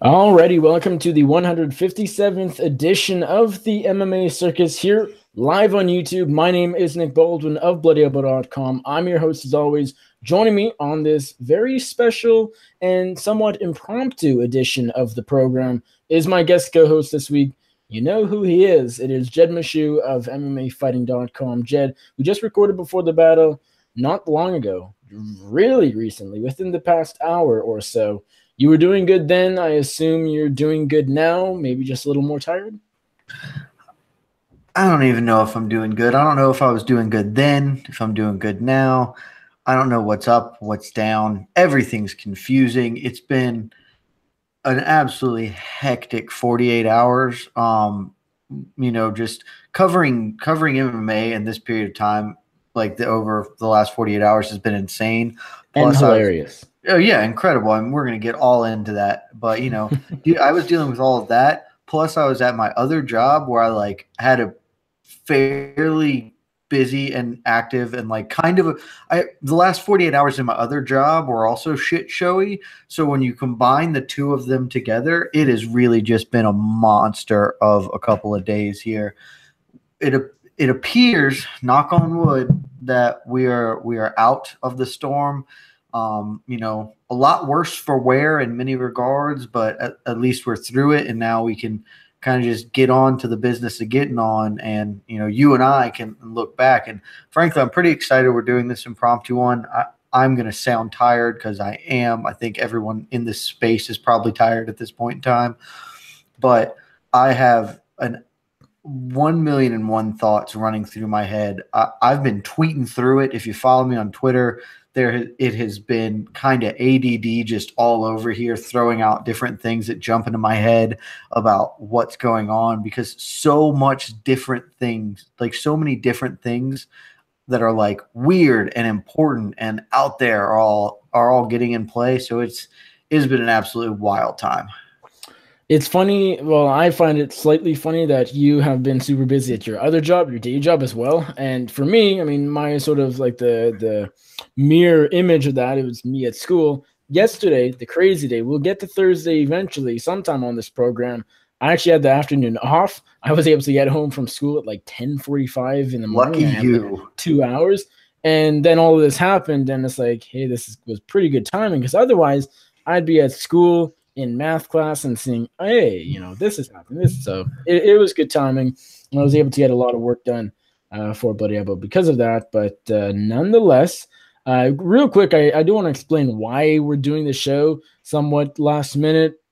Alrighty, welcome to the 157th edition of the MMA Circus here live on YouTube. My name is Nick Baldwin of BloodyElbow.com. I'm your host as always. Joining me on this very special and somewhat impromptu edition of the program is my guest co-host this week. You know who he is. It is Jed Meshew of MMAfighting.com. Jed, we just recorded before the battle not long ago, really recently, within the past hour or so. You were doing good then. I assume you're doing good now, maybe just a little more tired? I don't even know if I'm doing good. I don't know if I was doing good then, if I'm doing good now. I don't know what's up, what's down. Everything's confusing. It's been an absolutely hectic 48 hours. Just covering MMA in this period of time, over the last 48 hours has been insane. Plus, and hilarious. Oh, yeah, incredible. I mean, we're going to get all into that. But, I was dealing with all of that. Plus, I was at my other job where I, had a fairly busy and active and, the last 48 hours in my other job were also shit showy. So when you combine the two of them together, it has really just been a monster of a couple of days here. It appears, knock on wood, that we are out of the storm. A lot worse for wear in many regards, but at least we're through it, and now we can kind of just get on to the business of getting on, and you and I can look back. And frankly, I'm pretty excited we're doing this impromptu one. I'm going to sound tired because I am. I think everyone in this space is probably tired at this point in time, but I have an 1,000,001 thoughts running through my head. I've been tweeting through it. If you follow me on Twitter, it has been kind of ADD just all over here, throwing out different things that jump into my head about what's going on, because so many different things that are weird and important and out there are all getting in play. So it's been an absolute wild time. It's funny. Well, I find it slightly funny that you have been super busy at your other job, your day job as well. And for me, I mean, my sort of the mirror image of that, it was me at school. Yesterday, the crazy day, we'll get to Thursday eventually, sometime on this program. I actually had the afternoon off. I was able to get home from school at 10:45 in the morning. Lucky you. 2 hours. And then all of this happened, and it's like, hey, was pretty good timing, because otherwise I'd be at school in math class and seeing, hey, this is happening. So it was good timing. And I was able to get a lot of work done for Bloody Elbow because of that. But nonetheless, real quick, I do want to explain why we're doing the show somewhat last minute,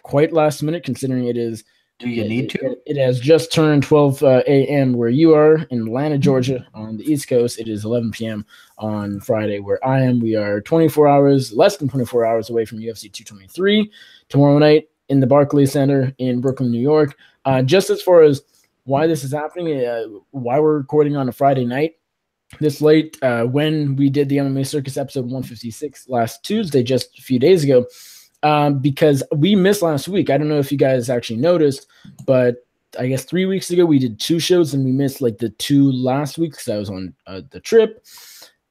quite last minute, considering it is. Do you need to? It has just turned 12 a.m. where you are in Atlanta, Georgia, on the East Coast. It is 11 p.m. on Friday where I am. We are less than 24 hours away from UFC 223 tomorrow night in the Barclays Center in Brooklyn, New York. Just as far as why this is happening, why we're recording on a Friday night this late, when we did the MMA Circus episode 156 last Tuesday, just a few days ago, because we missed last week. I don't know if you guys actually noticed, but I guess 3 weeks ago we did 2 shows and we missed the 2 last week because I was on the trip.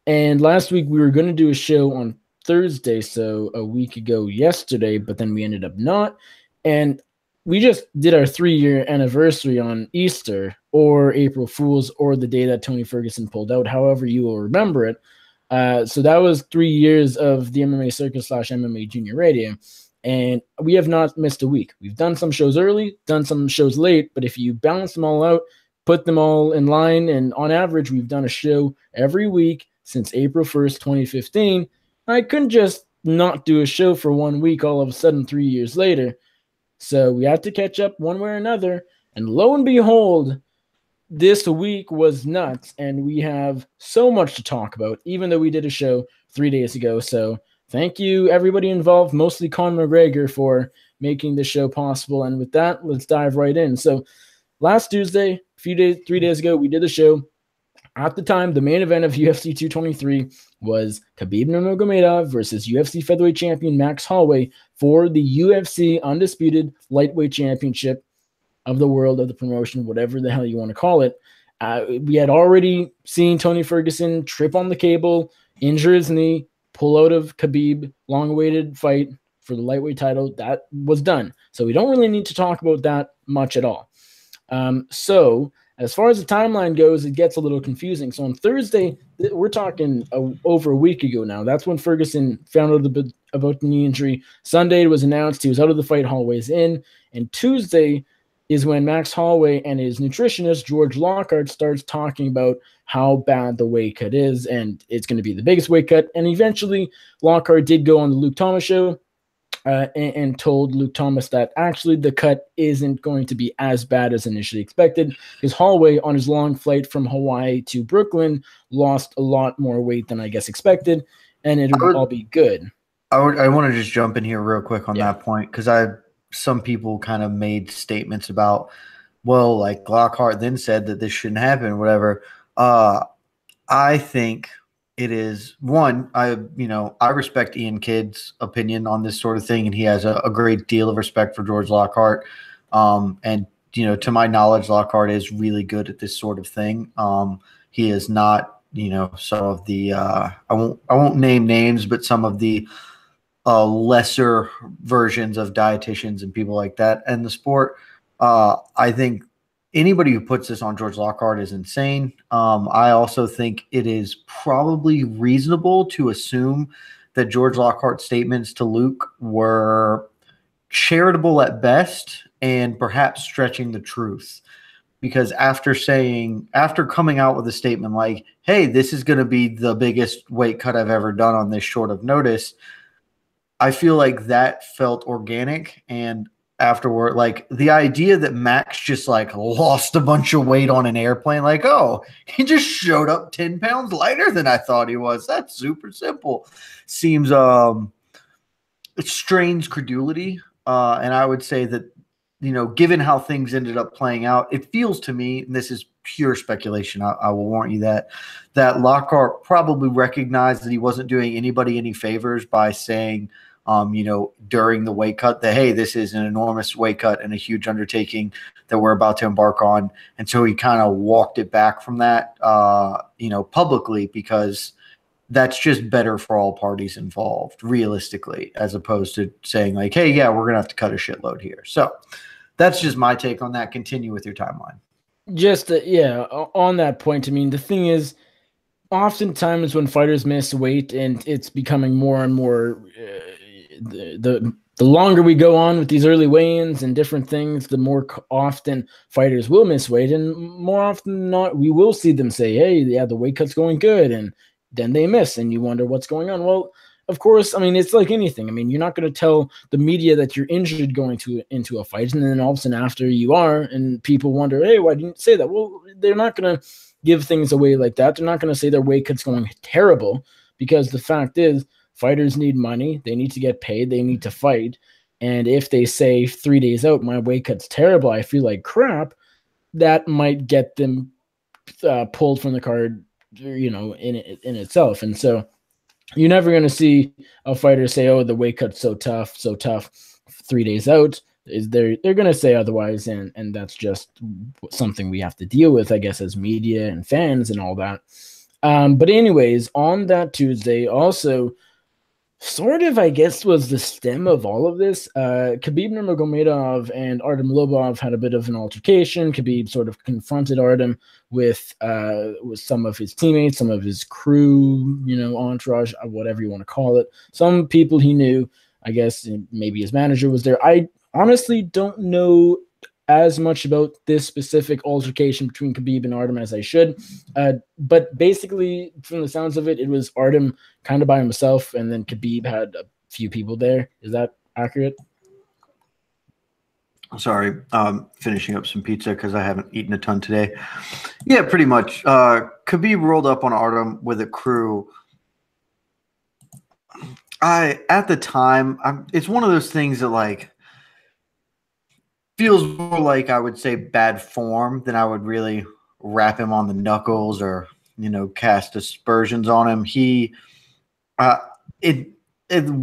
And last week we were going to do a show on Thursday, so a week ago yesterday, but then we ended up not. And we just did our 3-year anniversary on Easter or April Fool's or the day that Tony Ferguson pulled out, however you will remember it. So that was 3 years of the MMA Circus / MMA Junior Radio, and we have not missed a week. We've done some shows early, done some shows late, but if you balance them all out, put them all in line, and on average, we've done a show every week since April 1st, 2015. I couldn't just not do a show for 1 week all of a sudden 3 years later. So we had to catch up one way or another, and lo and behold, this week was nuts, and we have so much to talk about, even though we did a show 3 days ago. So thank you, everybody involved, mostly Conor McGregor, for making the show possible. And with that, let's dive right in. So last Tuesday, 3 days ago, we did the show. At the time, the main event of UFC 223 was Khabib Nurmagomedov versus UFC featherweight champion Max Holloway for the UFC Undisputed Lightweight Championship of the world, of the promotion, whatever the hell you want to call it. We had already seen Tony Ferguson trip on the cable, injure his knee, pull out of Khabib, long-awaited fight, for the lightweight title, that was done. So we don't really need to talk about that much at all. So as far as the timeline goes, it gets a little confusing. So on Thursday, we're talking over a week ago now. That's when Ferguson found out about the knee injury. Sunday it was announced he was out of the fight, Holloway's in. And Tuesday is when Max Holloway and his nutritionist, George Lockhart, starts talking about how bad the weight cut is, and it's going to be the biggest weight cut. And eventually, Lockhart did go on the Luke Thomas show and told Luke Thomas that actually the cut isn't going to be as bad as initially expected, because Holloway, on his long flight from Hawaii to Brooklyn, lost a lot more weight than I guess expected, and it'll all be good. I want to just jump in here real quick on that point, because some people kind of made statements about, well, like Lockhart then said that this shouldn't happen, whatever. I think it is one, I respect Ian Kidd's opinion on this sort of thing, and he has a great deal of respect for George Lockhart. And to my knowledge, Lockhart is really good at this sort of thing. He is not, some of the I won't name names, but some of the lesser versions of dietitians and people like that in the sport. I think anybody who puts this on George Lockhart is insane. I also think it is probably reasonable to assume that George Lockhart's statements to Luke were charitable at best and perhaps stretching the truth. Because after coming out with a statement like, hey, this is going to be the biggest weight cut I've ever done on this short of notice, I feel like that felt organic. And afterward, like the idea that Max just like lost a bunch of weight on an airplane, like, oh, he just showed up 10 pounds lighter than I thought he was. That's super simple. Seems it strains credulity. And I would say that, given how things ended up playing out, it feels to me, and this is pure speculation, I will warn you that Lockhart probably recognized that he wasn't doing anybody any favors by saying, during the weight cut that, hey, this is an enormous weight cut and a huge undertaking that we're about to embark on. And so he kind of walked it back from that, publicly, because that's just better for all parties involved, realistically, as opposed to saying like, hey, yeah, we're going to have to cut a shitload here. So that's just my take on that. Continue with your timeline. Just, on that point, I mean, the thing is, oftentimes when fighters miss weight, and it's becoming more and more the longer we go on with these early weigh-ins and different things, the more often fighters will miss weight, and more often than not, we will see them say, hey, yeah, the weight cut's going good, and then they miss, and you wonder what's going on. Well, of course, I mean, it's like anything. I mean, you're not going to tell the media that you're injured going into a fight, and then all of a sudden after you are, and people wonder, hey, why didn't you say that? Well, they're not going to give things away like that. They're not going to say their weight cut's going terrible, because the fact is, fighters need money. They need to get paid. They need to fight. And if they say 3 days out, my weight cut's terrible, I feel like crap, that might get them pulled from the card, in itself. And so you're never going to see a fighter say, oh, the weight cut's so tough 3 days out. They're going to say otherwise, and that's just something we have to deal with, I guess, as media and fans and all that. But anyways, on that Tuesday, also sort of, I guess, was the stem of all of this. Khabib Nurmagomedov and Artem Lobov had a bit of an altercation. Khabib sort of confronted Artem with some of his teammates, some of his crew, entourage, whatever you want to call it. Some people he knew, I guess, maybe his manager was there. I honestly don't know as much about this specific altercation between Khabib and Artem as I should. But basically, from the sounds of it, it was Artem kind of by himself, and then Khabib had a few people there. Is that accurate? Sorry, finishing up some pizza because I haven't eaten a ton today. Yeah, pretty much. Khabib rolled up on Artem with a crew. At the time, it's one of those things that, like, feels more like, I would say, bad form than I would really wrap him on the knuckles or, cast aspersions on him.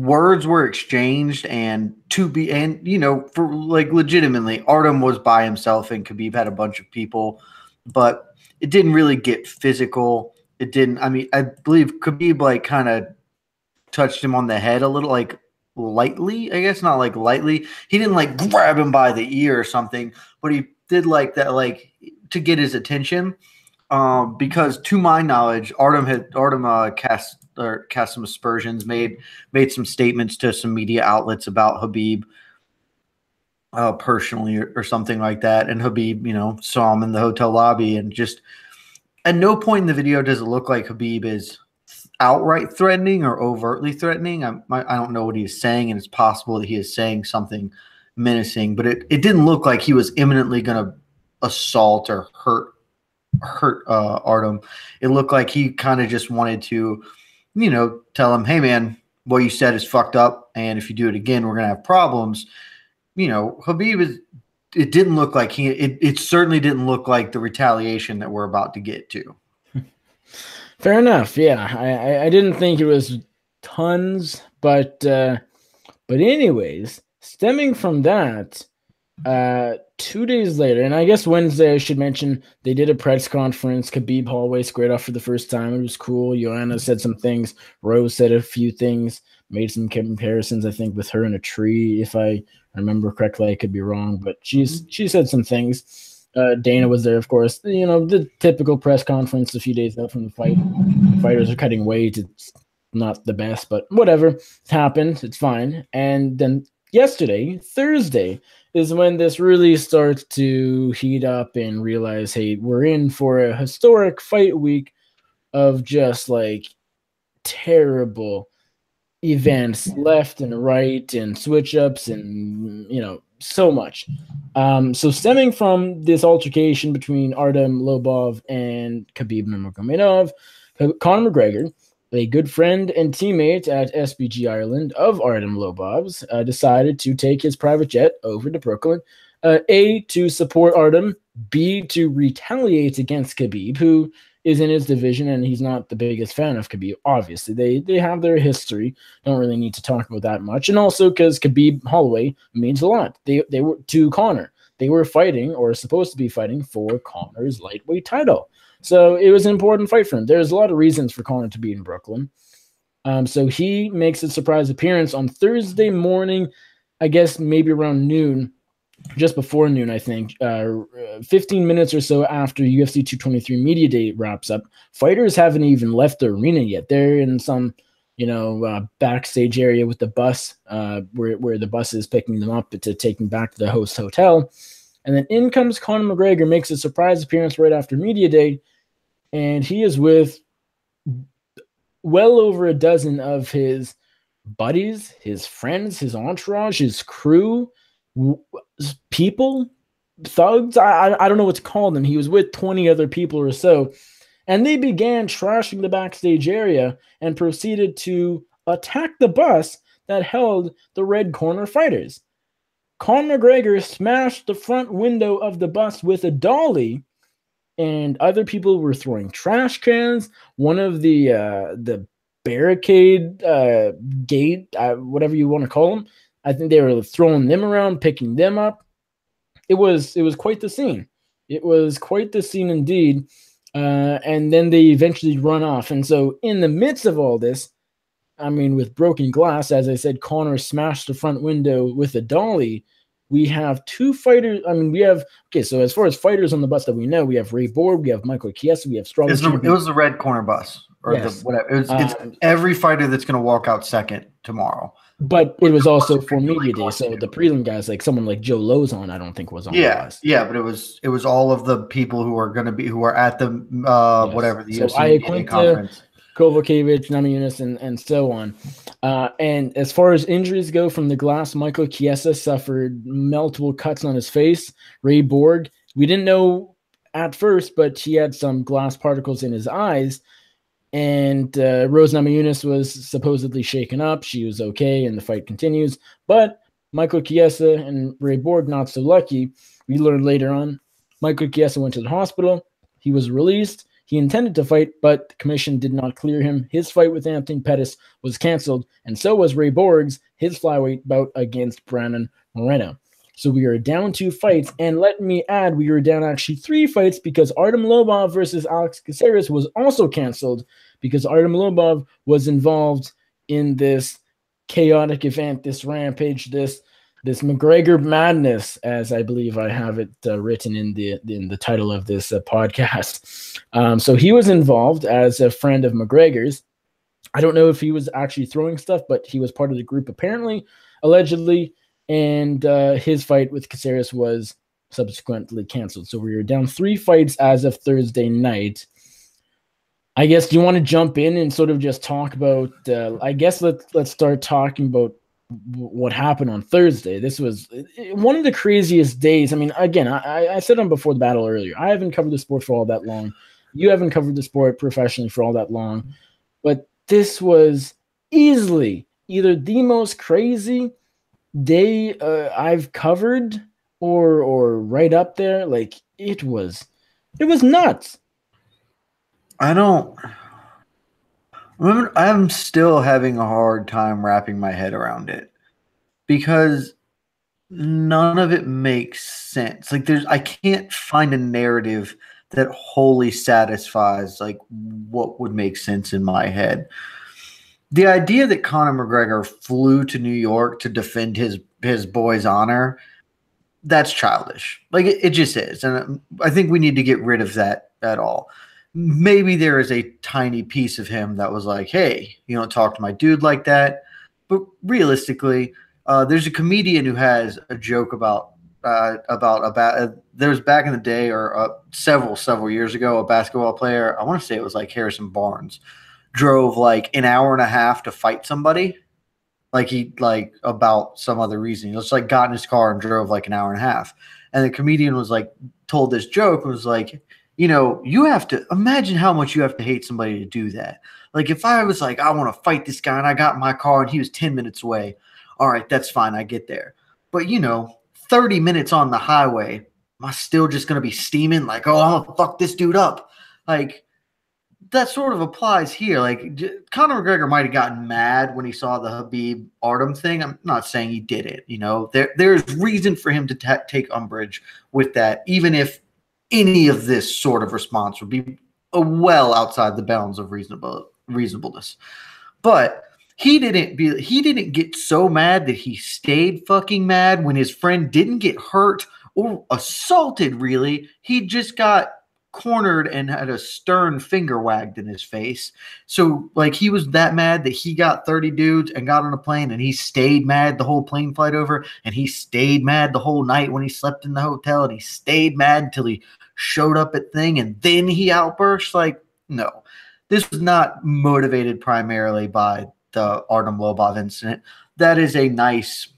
Words were exchanged, and for like legitimately, Artem was by himself and Khabib had a bunch of people, but it didn't really get physical. It didn't. I mean, I believe Khabib like kind of touched him on the head a little, like lightly, I guess, not like lightly. He didn't like grab him by the ear or something, but he did like that, like to get his attention. Because to my knowledge, Artem cast some aspersions, made some statements to some media outlets about Khabib personally or something like that. And Khabib, saw him in the hotel lobby, and just at no point in the video does it look like Khabib is outright threatening or overtly threatening. I don't know what he is saying, and it's possible that he is saying something menacing, but it didn't look like he was imminently going to assault or hurt Artem. It looked like he kind of just wanted to, tell him, hey man, what you said is fucked up, and if you do it again, we're gonna have problems. Khabib it didn't look like it certainly didn't look like the retaliation that we're about to get to. Fair enough. Yeah, I didn't think it was tons, but anyways, stemming from that, 2 days later, and I guess Wednesday, I should mention, they did a press conference. Khabib hallway squared off for the first time. It was cool. Joanna said some things. Rose said a few things, made some comparisons, I think, with her in a tree, if I remember correctly. I could be wrong, but she said some things. Dana was there, of course. The typical press conference a few days out from the fight. Fighters are cutting weight. It's not the best, but whatever. It happened. It's fine. And then yesterday, Thursday, is when this really starts to heat up and realize, hey, we're in for a historic fight week of just like terrible events left and right and switch ups and so much. So stemming from this altercation between Artem Lobov and Khabib Nurmagomedov, Conor McGregor, a good friend and teammate at SBG Ireland of Artem Lobov's, decided to take his private jet over to Brooklyn, A, to support Artem, B, to retaliate against Khabib, who is in his division, and he's not the biggest fan of Khabib. Obviously, they have their history. Don't really need to talk about that much. And also because Khabib Holloway means a lot. They were to Conor. They were fighting, or supposed to be fighting, for Conor's lightweight title. So it was an important fight for him. There's a lot of reasons for Conor to be in Brooklyn. So he makes a surprise appearance on Thursday morning, I guess maybe around noon, just before noon, I think, 15 minutes or so after UFC 223 Media Day wraps up. Fighters haven't even left the arena yet. They're in some, backstage area with the bus, where the bus is picking them up to take them back to the host hotel. And then in comes Conor McGregor, makes a surprise appearance right after Media Day, and he is with well over a dozen of his buddies, his friends, his entourage, his crew, people, thugs. I don't know what to call them. He was with 20 other people or so, and they began trashing the backstage area and proceeded to attack the bus that held the Red Corner fighters. Conor McGregor smashed the front window of the bus with a dolly, and other people were throwing trash cans. One of the barricade gate, whatever you want to call them, I think they were throwing them around, picking them up. It was quite the scene. It was quite the scene indeed. And then they eventually run off. And so in the midst of all this, I mean, with broken glass, as I said, Conor smashed the front window with a dolly. We have two fighters. I mean, so as far as fighters on the bus that we know, we have Ray Borg, we have Michael Chiesa, we have Strong. It was the Red Corner bus, or yes. Whatever. It's every fighter that's going to walk out second tomorrow. But it was also for Media Day, so the prelim guys, like someone like Joe Lozon, I don't think was on the bus. Yeah, but it was all of the people who are at the whatever the UFC conference. Kovacevic, Namajunas, and so on. And as far as injuries go from the glass, Michael Chiesa suffered multiple cuts on his face. Ray Borg, we didn't know at first, but he had some glass particles in his eyes. And Rose Namajunas was supposedly shaken up. She was okay, and the fight continues. But Michael Chiesa and Ray Borg, not so lucky. We learned later on, Michael Chiesa went to the hospital. He was released. He intended to fight, but the commission did not clear him. His fight with Anthony Pettis was canceled, and so was Ray Borg's, his flyweight bout against Brandon Moreno. So we are down 2 fights, and let me add, we are down actually 3 fights because Artem Lobov versus Alex Caceres was also canceled because Artem Lobov was involved in this chaotic event, this rampage, this McGregor madness, as I believe I have it written in the title of this podcast. So he was involved as a friend of McGregor's. I don't know if he was actually throwing stuff, but he was part of the group apparently, allegedly, and his fight with Caceres was subsequently canceled. So we were down 3 fights as of Thursday night. I guess, do you want to jump in and sort of just talk about, I guess let's start talking about what happened on Thursday. This was one of the craziest days. I mean, again, I said on before the battle earlier, I haven't covered the sport for all that long. You haven't covered the sport professionally for all that long. But this was easily either the most crazy day I've covered or right up there. Like, it was nuts. I'm still having a hard time wrapping my head around it because none of it makes sense. Like, I can't find a narrative that wholly satisfies like what would make sense in my head. The idea that Conor McGregor flew to New York to defend his boy's honor, that's childish. Like, it just is. And I think we need to get rid of that at all. Maybe there is a tiny piece of him that was like, hey, you don't talk to my dude like that. But realistically, there's a comedian who has a joke about there's back in the day or several years ago, a basketball player, I want to say it was like Harrison Barnes, drove like an hour and a half to fight somebody. Like, he like about some other reason. He just like got in his car and drove like an hour and a half. And the comedian was like, told this joke, was like, you know, you have to imagine how much you have to hate somebody to do that. Like, if I was like, I want to fight this guy and I got in my car and he was 10 minutes away. All right, that's fine. I get there. But, you know, 30 minutes on the highway, am I still just going to be steaming? Like, oh, I'm going to fuck this dude up. Like, that sort of applies here. Like, Conor McGregor might have gotten mad when he saw the Khabib Artem thing. I'm not saying he did it. You know, there's reason for him to take umbrage with that, even if any of this sort of response would be well outside the bounds of reasonableness. But he didn't get so mad that he stayed fucking mad when his friend didn't get hurt or assaulted, really. He just got cornered and had a stern finger wagged in his face. So, like, he was that mad that he got 30 dudes and got on a plane, and he stayed mad the whole plane flight over, and he stayed mad the whole night when he slept in the hotel, and he stayed mad until he showed up at thing, and then he outburst. Like, no. This was not motivated primarily by the Artem Lobov incident. That is a nice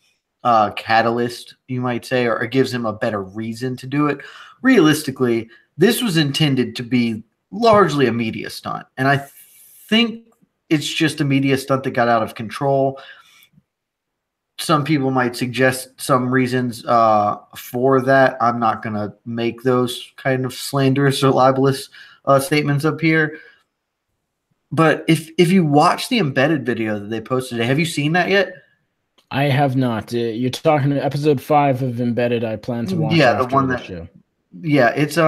catalyst, you might say, or it gives him a better reason to do it. Realistically, this was intended to be largely a media stunt, and I think it's just a media stunt that got out of control. Some people might suggest some reasons for that. I'm not going to make those kind of slanderous or libelous statements up here. But if you watch the embedded video that they posted today, have you seen that yet? I have not. You're talking to episode 5 of Embedded. I plan to watch after the one show. Yeah, it's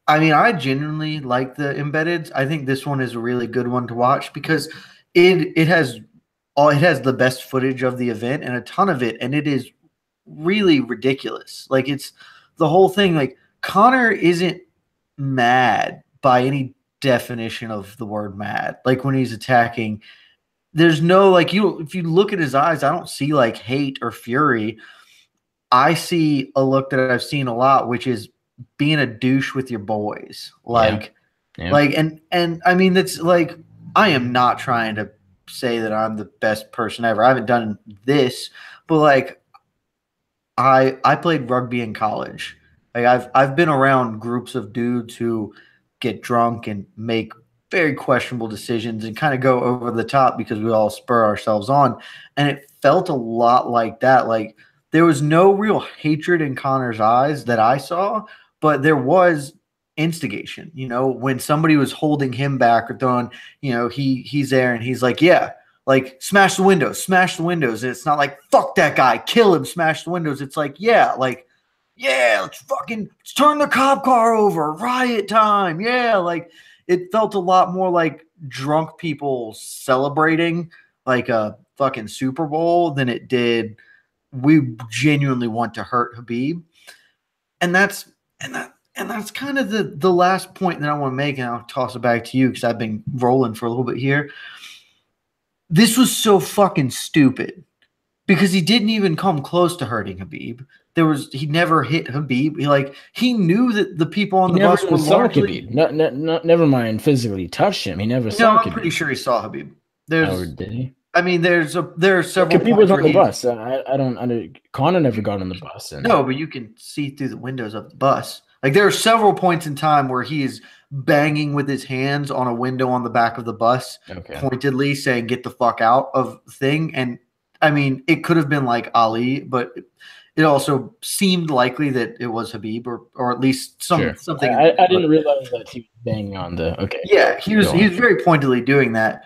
I mean, I genuinely like the Embeddeds. I think this one is a really good one to watch because it has the best footage of the event and a ton of it, and it is really ridiculous. Like, it's the whole thing. Like, Conor isn't mad by any definition of the word mad. Like, when he's attacking, there's no, like, if you look at his eyes, I don't see like hate or fury. I see a look that I've seen a lot, which is being a douche with your boys. Like, like, and I mean, that's like, I am not trying to say that I'm the best person ever. I haven't done this, but like, I played rugby in college. Like, I've been around groups of dudes who get drunk and make very questionable decisions and kind of go over the top because we all spur ourselves on. And it felt a lot like that. Like, there was no real hatred in Conor's eyes that I saw, but there was instigation. You know, when somebody was holding him back or throwing, you know, he's there and he's like, yeah, like, smash the windows. And it's not like, fuck that guy, kill him, smash the windows. It's like, yeah, like, yeah, let's turn the cop car over, riot time. Yeah, like, it felt a lot more like drunk people celebrating like a fucking Super Bowl than it did we genuinely want to hurt Khabib. And that's kind of the last point that I want to make, and I'll toss it back to you because I've been rolling for a little bit here. This was so fucking stupid because he didn't even come close to hurting Khabib. He never hit Khabib. He knew that the people on the bus were largely. Khabib. Never mind physically touched him. He never saw Khabib. I'm pretty sure he saw Khabib. Did he? I mean, there are several. Khabib was on the bus. I don't. Conor never got on the bus. No, but you can see through the windows of the bus. Like there are several points in time where he is banging with his hands on a window on the back of the bus, pointedly saying "Get the fuck out" of thing. And I mean, it could have been like Ali, but it also seemed likely that it was Khabib, or at least something. I didn't realize that he was banging on the. Okay. Yeah, he was very pointedly doing that.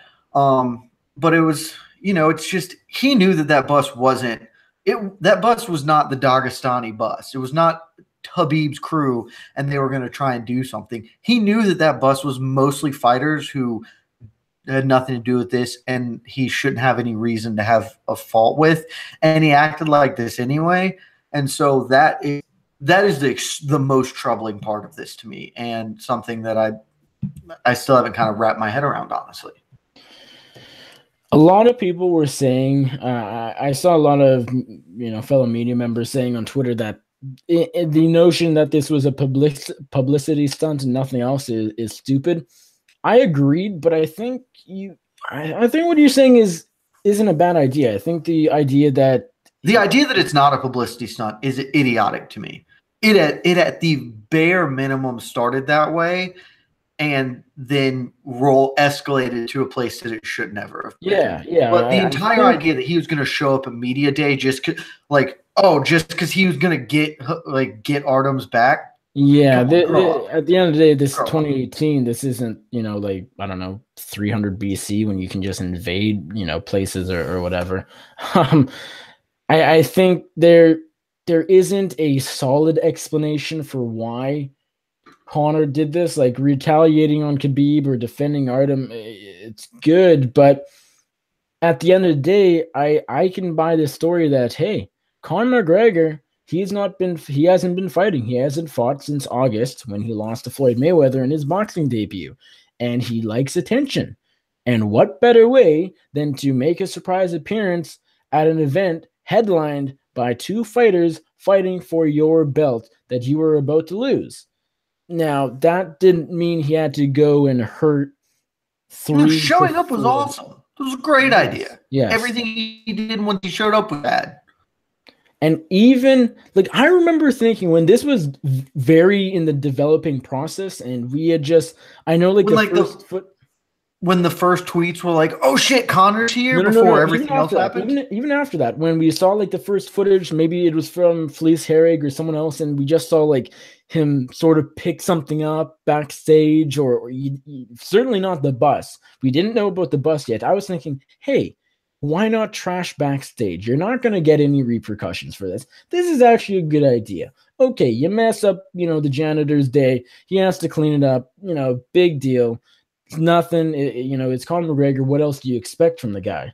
But it was, it's just he knew that bus wasn't it. That bus was not the Dagestani bus. It was not Khabib's crew, and they were going to try and do something. He knew that bus was mostly fighters who had nothing to do with this, and he shouldn't have any reason to have a fault with. And he acted like this anyway. And so that is the most troubling part of this to me, and something that I still haven't kind of wrapped my head around, honestly. A lot of people were saying, I saw a lot of fellow media members saying on Twitter that the notion that this was a publicity stunt and nothing else is stupid. I agreed, but I think I think what you're saying isn't a bad idea. I think the idea that it's not a publicity stunt is idiotic to me. It at the bare minimum started that way, and then escalated to a place that it should never have been. Yeah. But the entire idea that he was going to show up at media day just because he was going to get Artem's back. Yeah, at the end of the day, this 2018. This isn't I don't know 300 BC when you can just invade places or whatever. I think there isn't a solid explanation for why Conor did this, like retaliating on Khabib or defending Artem. It's good, but at the end of the day, I can buy this story that, hey, Conor McGregor, he hasn't been fighting. He hasn't fought since August when he lost to Floyd Mayweather in his boxing debut, and he likes attention. And what better way than to make a surprise appearance at an event headlined by two fighters fighting for your belt that you were about to lose? Now, that didn't mean he had to go and hurt three. Showing up was awesome. It was a great idea. Yes. Everything he did when he showed up was bad. And even, I remember thinking when this was very in the developing process, and we had just, I know, when the first tweets were like, "Oh shit, Conor's here," before everything else happened. Even after that, when we saw the first footage, maybe it was from Felice Herrig or someone else, and we just saw him sort of pick something up backstage, or certainly not the bus. We didn't know about the bus yet. I was thinking, hey, why not trash backstage? You're not going to get any repercussions for this. This is actually a good idea. Okay, you mess up, the janitor's day. He has to clean it up. Big deal. It's nothing. It's Conor McGregor. What else do you expect from the guy?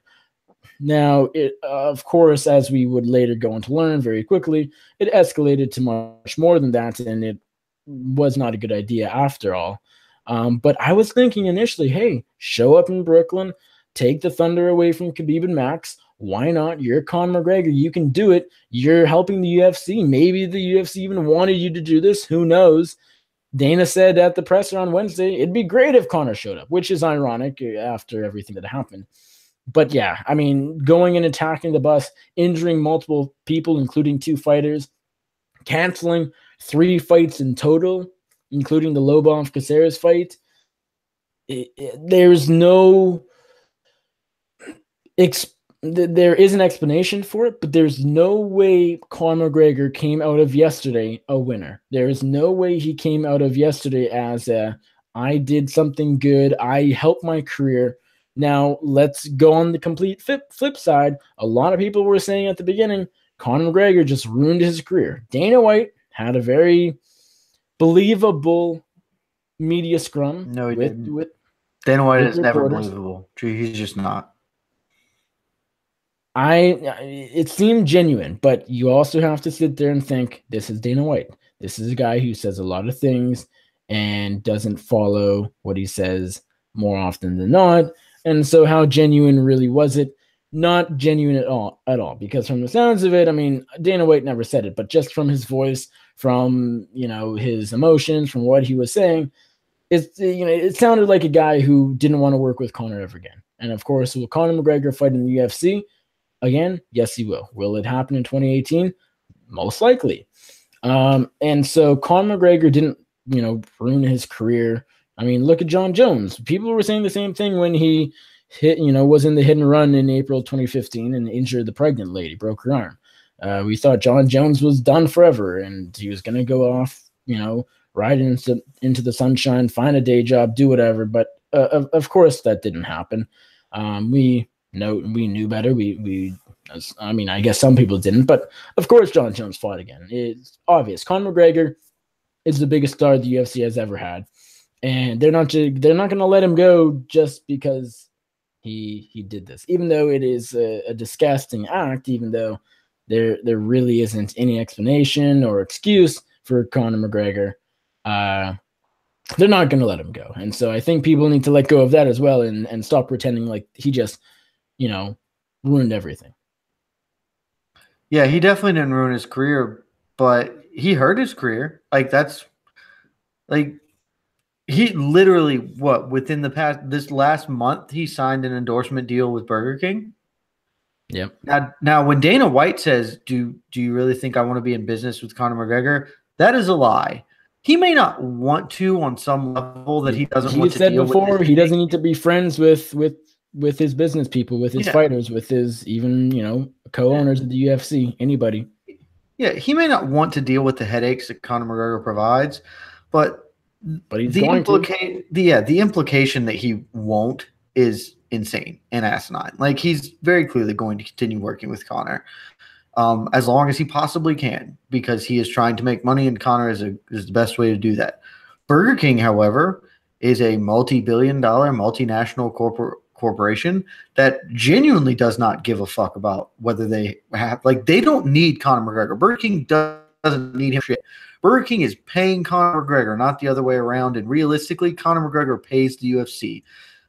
Now, of course, as we would later go on to learn very quickly, it escalated to much more than that, and it was not a good idea after all. But I was thinking initially, hey, show up in Brooklyn, take the thunder away from Khabib and Max. Why not? You're Conor McGregor. You can do it. You're helping the UFC. Maybe the UFC even wanted you to do this. Who knows? Dana said at the presser on Wednesday, it'd be great if Conor showed up, which is ironic after everything that happened. But yeah, I mean, going and attacking the bus, injuring multiple people, including two fighters, canceling 3 fights in total, including the Lobov-Caceres fight. There's no... there is an explanation for it, but there's no way Conor McGregor came out of yesterday a winner. There is no way he came out of yesterday as I did something good, I helped my career. Now, let's go on the complete flip side. A lot of people were saying at the beginning, Conor McGregor just ruined his career. Dana White had a very believable media scrum. No, he didn't. Dana White is never believable. He's just not. It seemed genuine, but you also have to sit there and think, this is Dana White. This is a guy who says a lot of things and doesn't follow what he says more often than not. And so how genuine really was it? Not genuine at all, because from the sounds of it, I mean, Dana White never said it, but just from his voice, from, his emotions, from what he was saying, it sounded like a guy who didn't want to work with Conor ever again. And of course, will Conor McGregor fight in the UFC again? Yes, he will. Will it happen in 2018? Most likely. And so Conor McGregor didn't, ruin his career. I mean, look at John Jones. People were saying the same thing when he was in the hit and run in April 2015 and injured the pregnant lady, broke her arm. We thought John Jones was done forever and he was going to go off, ride into the sunshine, find a day job, do whatever. But of course, that didn't happen. We knew better. I guess some people didn't, but of course, John Jones fought again. It's obvious. Conor McGregor is the biggest star the UFC has ever had, and they're not going to let him go just because he did this. Even though it is a disgusting act, even though there really isn't any explanation or excuse for Conor McGregor, they're not going to let him go. And so I think people need to let go of that as well and stop pretending like he just, ruined everything. Yeah, he definitely didn't ruin his career, but he hurt his career. He literally, within this last month, he signed an endorsement deal with Burger King. Yep. Now, when Dana White says, do you really think I want to be in business with Conor McGregor? That is a lie. He may not want to on some level that he doesn't want to deal with. He said before he doesn't need to be friends with his business people, with his fighters, with his even, co-owners of the UFC, anybody. Yeah, he may not want to deal with the headaches that Conor McGregor provides, but he's the implication that he won't is insane and asinine. Like, he's very clearly going to continue working with Conor as long as he possibly can, because he is trying to make money, and Conor is the best way to do that. Burger King, however, is a multi-billion-dollar multinational corporation that genuinely does not give a fuck about whether they have, they don't need Conor McGregor. Burger King doesn't need him shit. Burger King is paying Conor McGregor, not the other way around. And realistically, Conor McGregor pays the UFC.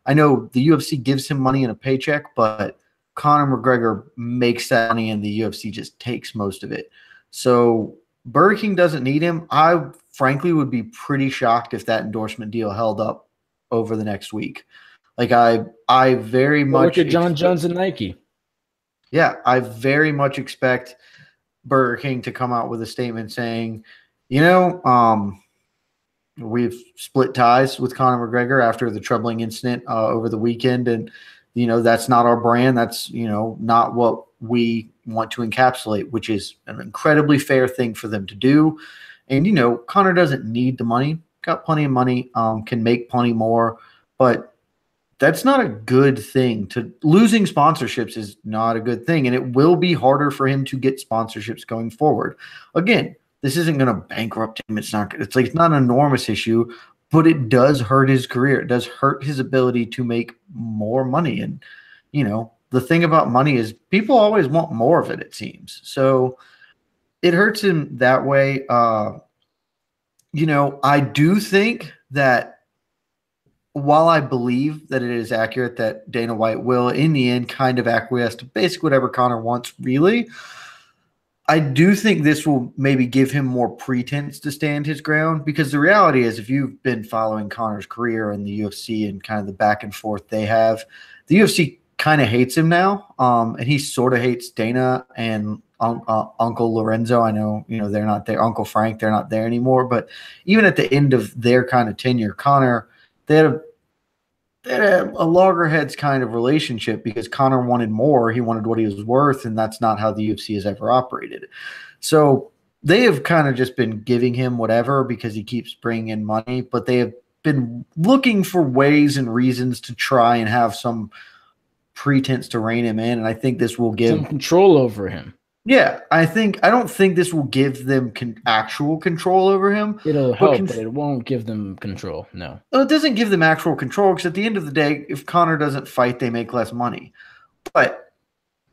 I know the UFC gives him money in a paycheck, but Conor McGregor makes that money and the UFC just takes most of it. So Burger King doesn't need him. I frankly would be pretty shocked if that endorsement deal held up over the next week. I very much look at John Jones and Nike. Yeah, I very much expect Burger King to come out with a statement saying, we've split ties with Conor McGregor after the troubling incident over the weekend, and that's not our brand. That's not what we want to encapsulate, which is an incredibly fair thing for them to do. And Conor doesn't need the money; got plenty of money, can make plenty more, but that's not a good thing. Losing sponsorships is not a good thing, and it will be harder for him to get sponsorships going forward. Again, this isn't going to bankrupt him. It's not an enormous issue, but it does hurt his career. It does hurt his ability to make more money. And, the thing about money is people always want more of it, it seems. So it hurts him that way. I do think that while I believe that it is accurate that Dana White will, in the end, kind of acquiesce to basically whatever Conor wants, really, I do think this will maybe give him more pretense to stand his ground, because the reality is, if you've been following Conor's career in the UFC and kind of the back and forth they have, the UFC kind of hates him now, and he sort of hates Dana and Uncle Lorenzo. I know, they're not there. Uncle Frank, they're not there anymore. But even at the end of their kind of tenure, Conor, they had a loggerheads kind of relationship, because Conor wanted more. He wanted what he was worth, and that's not how the UFC has ever operated. So they have kind of just been giving him whatever because he keeps bringing in money, but they have been looking for ways and reasons to try and have some pretense to rein him in, and I think this will give some control over him. Yeah, I don't think this will give them actual control over him. It'll help, but it won't give them control. No. Well, it doesn't give them actual control, because at the end of the day, if Conor doesn't fight, they make less money. But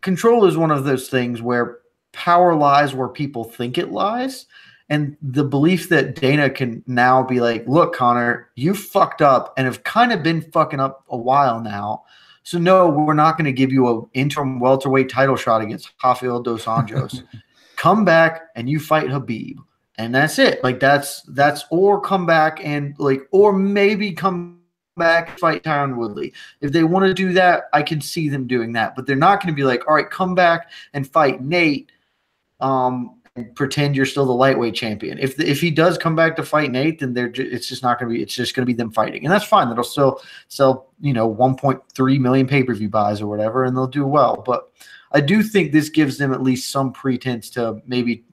control is one of those things where power lies where people think it lies. And the belief that Dana can now be like, look, Conor, you fucked up and have kind of been fucking up a while now. So, no, we're not going to give you an interim welterweight title shot against Rafael dos Anjos. Come back and you fight Khabib. And that's it. Like, that's or come back and, like, or maybe come back and fight Tyron Woodley. If they want to do that, I can see them doing that. But they're not going to be like, all right, come back and fight Nate. And pretend you're still the lightweight champion. If he does come back to fight Nate, then it's just not going to be. It's just going to be them fighting, and that's fine. That'll still sell 1.3 million pay-per-view buys or whatever, and they'll do well. But I do think this gives them at least some pretense to maybe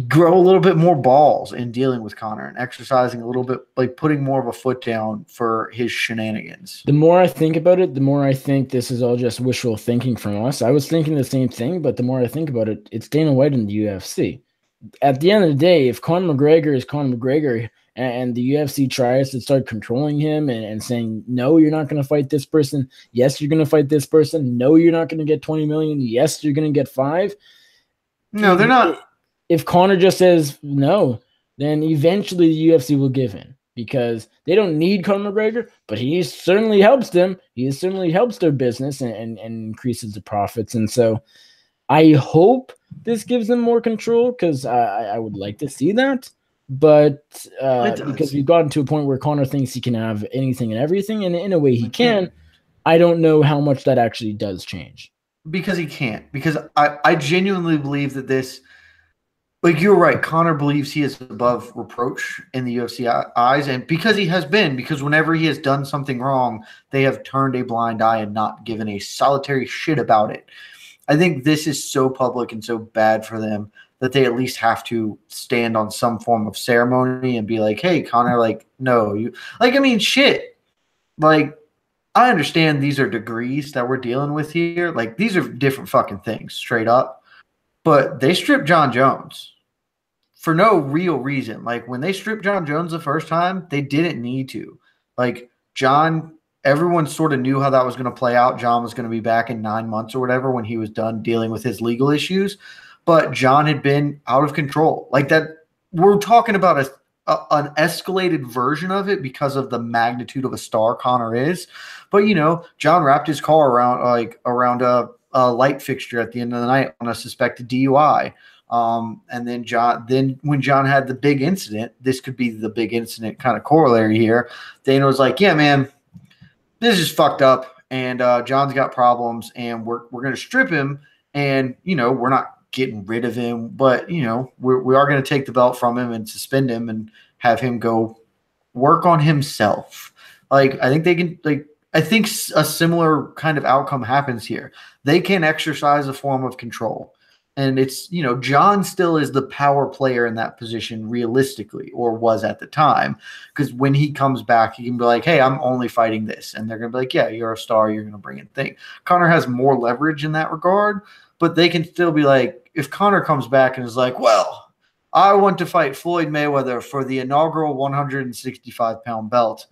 grow a little bit more balls in dealing with Conor and exercising a little bit, like putting more of a foot down for his shenanigans. The more I think about it, the more I think this is all just wishful thinking from us. I was thinking the same thing, but the more I think about it, it's Dana White and the UFC. At the end of the day, if Conor McGregor is Conor McGregor and the UFC tries to start controlling him and saying, no, you're not going to fight this person. Yes, you're going to fight this person. No, you're not going to get 20 million. Yes, you're going to get 5. No, they're not. If Conor just says no, then eventually the UFC will give in because they don't need Conor McGregor, but he certainly helps them. He certainly helps their business and increases the profits. And so I hope this gives them more control because I would like to see that. But because we've gotten to a point where Conor thinks he can have anything and everything, and in a way he can, I don't know how much that actually does change. Because he can't. Because I genuinely believe that this – like you're right, Conor believes he is above reproach in the UFC eyes, and because he has been, because whenever he has done something wrong, they have turned a blind eye and not given a solitary shit about it. I think this is so public and so bad for them that they at least have to stand on some form of ceremony and be like, hey, Conor, like, no, you like, I mean, shit. Like, I understand these are degrees that we're dealing with here. Like, these are different fucking things, straight up. But they stripped John Jones for no real reason. Like, when they stripped John Jones the first time, they didn't need to. Like, John, everyone sort of knew how that was going to play out. John was going to be back in 9 months or whatever when he was done dealing with his legal issues. But John had been out of control. Like, that, we're talking about an escalated version of it because of the magnitude of a star Conor is. But, John wrapped his car around a light fixture at the end of the night on a suspected DUI. And then when John had the big incident, this could be the big incident kind of corollary here. Dana was like, yeah, man, this is fucked up. And John's got problems and we're going to strip him. And, we're not getting rid of him, but, we are going to take the belt from him and suspend him and have him go work on himself. Like, I think they can, I think a similar kind of outcome happens here. They can exercise a form of control. And it's, John still is the power player in that position realistically, or was at the time. Because when he comes back, he can be like, hey, I'm only fighting this. And they're going to be like, yeah, you're a star. You're going to bring in thing. Conor has more leverage in that regard, but they can still be like, if Conor comes back and is like, well, I want to fight Floyd Mayweather for the inaugural 165-pound belt.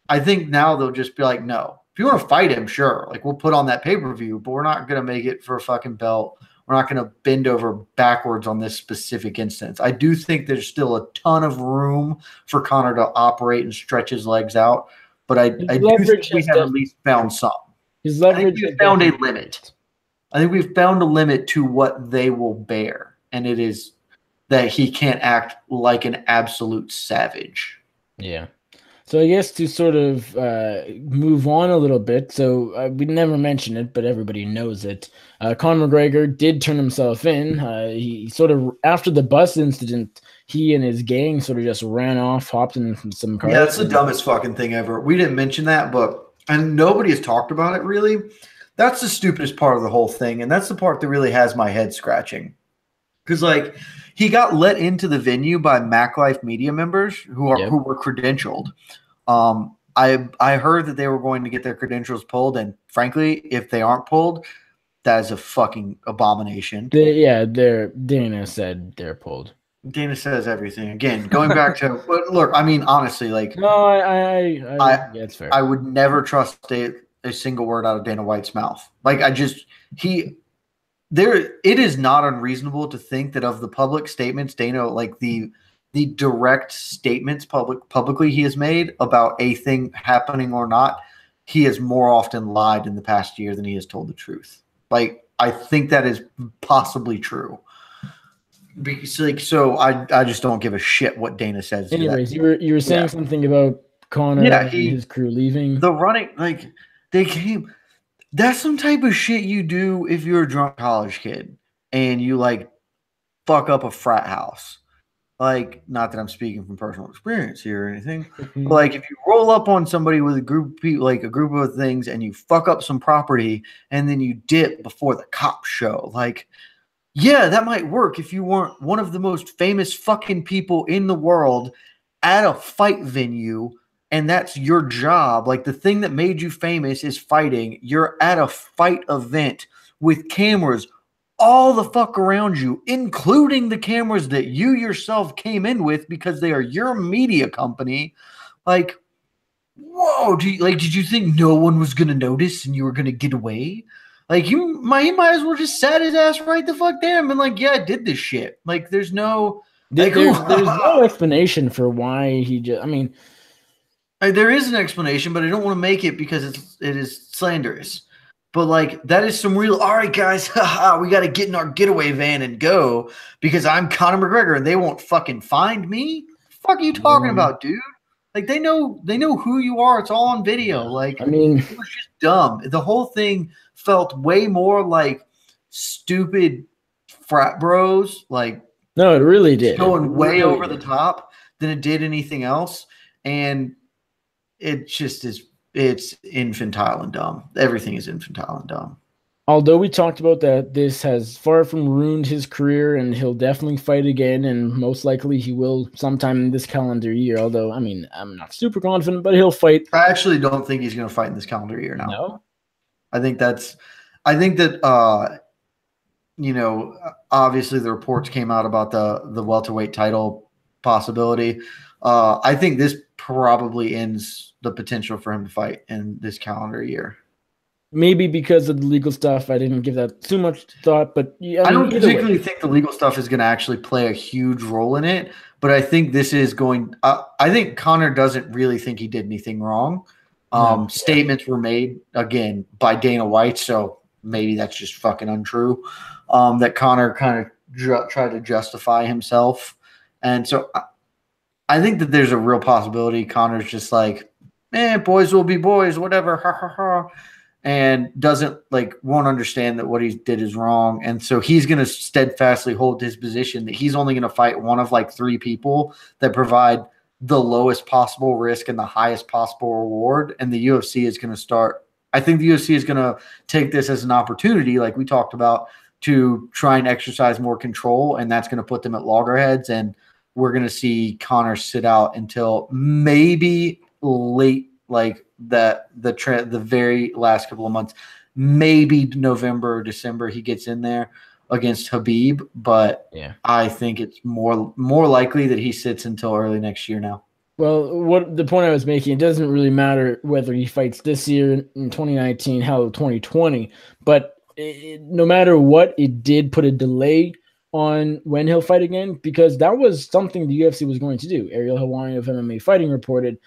I think now they'll just be like, no. If you want to fight him, sure. Like, we'll put on that pay-per-view, but we're not going to make it for a fucking belt. We're not going to bend over backwards on this specific instance. I do think there's still a ton of room for Conor to operate and stretch his legs out, but I do think we have at least found some. I think we've found a limit. I think we've found a limit to what they will bear, and it is that he can't act like an absolute savage. Yeah. So I guess to sort of move on a little bit, so we never mentioned it, but everybody knows it. Conor McGregor did turn himself in. He sort of, after the bus incident, he and his gang sort of just ran off, hopped in some cars. Yeah, that's the dumbest fucking thing ever. We didn't mention that, and nobody has talked about it really. That's the stupidest part of the whole thing, and that's the part that really has my head scratching. Because, like, he got let into the venue by MacLife media members who were credentialed. I heard that they were going to get their credentials pulled, and frankly, if they aren't pulled, that is a fucking abomination. Dana said they're pulled. Dana says everything. Again, going back to – but look, I mean, honestly, like – no, yeah, it's fair. I would never trust a single word out of Dana White's mouth. Like, I just it is not unreasonable to think that of the public statements, Dana, like the direct statements publicly he has made about a thing happening or not, he has more often lied in the past year than he has told the truth. Like, I think that is possibly true. Because, like, so I just don't give a shit what Dana says. Anyways, you were saying something about Conor and his crew leaving. The running, like, they came. That's some type of shit you do if you're a drunk college kid and you, like, fuck up a frat house. Like, not that I'm speaking from personal experience here or anything, but, like, if you roll up on somebody with a group of people, like a group of things, and you fuck up some property and then you dip before the cops show, like, yeah, that might work if you weren't one of the most famous fucking people in the world at a fight venue, and that's your job. Like, the thing that made you famous is fighting. You're at a fight event with cameras all the fuck around you, including the cameras that you yourself came in with because they are your media company. Like, whoa, did you think no one was going to notice and you were going to get away? Like, he might as well just sat his ass right the fuck there and been like, yeah, I did this shit. Like, there's no... Like, there's no explanation for why he just... I mean... there is an explanation, but I don't want to make it because it is slanderous. But, like, that is some real... All right, guys, we got to get in our getaway van and go because I'm Conor McGregor and they won't fucking find me? What the fuck are you talking about, dude? Like, they know who you are. It's all on video. Like, I mean... It was just dumb. The whole thing felt way more like stupid frat bros, like, no, it really did. Going way over the top than it did anything else. And it just is, it's infantile and dumb. Everything is infantile and dumb. Although we talked about that, this has far from ruined his career, and he'll definitely fight again, and most likely he will sometime in this calendar year. Although, I mean, I'm not super confident, but he'll fight. I actually don't think he's going to fight in this calendar year now. No? I think that, you know, obviously the reports came out about the welterweight title possibility. I think this probably ends the potential for him to fight in this calendar year. Maybe because of the legal stuff, I didn't give that too much thought. But yeah, I don't particularly think the legal stuff is going to actually play a huge role in it. But I think this is going. I think Conor doesn't really think he did anything wrong. Statements were made again by Dana White, so maybe that's just fucking untrue. That Conor kind of tried to justify himself, and so I think that there's a real possibility Conor's just like, boys will be boys, whatever, ha ha ha, and won't understand that what he did is wrong, and so he's going to steadfastly hold his position that he's only going to fight one of like 3 people that provide the lowest possible risk and the highest possible reward, and the UFC is going to start. I think the UFC is going to take this as an opportunity, like we talked about, to try and exercise more control, and that's going to put them at loggerheads, and we're going to see Conor sit out until maybe late, like the very last couple of months, maybe November or December he gets in there against Khabib, but yeah, I think it's more likely that he sits until early next year now. Well, what the point I was making, it doesn't really matter whether he fights this year in 2019, hell, 2020, but no matter what, it did put a delay on when he'll fight again, because that was something the UFC was going to do. Ariel Helwani of MMA Fighting reported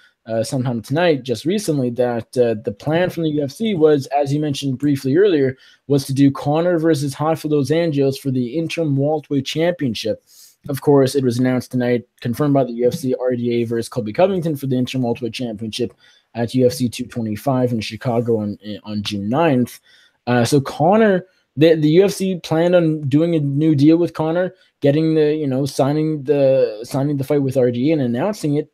sometime tonight, just recently, that the plan from the UFC was, as you mentioned briefly earlier, was to do Conor versus Rafael dos Anjos for the interim welterweight championship. Of course, it was announced tonight, confirmed by the UFC, RDA versus Colby Covington for the interim welterweight championship at UFC 225 in Chicago on June 9th. So Conor, the UFC planned on doing a new deal with Conor, getting signing the fight with RDA and announcing it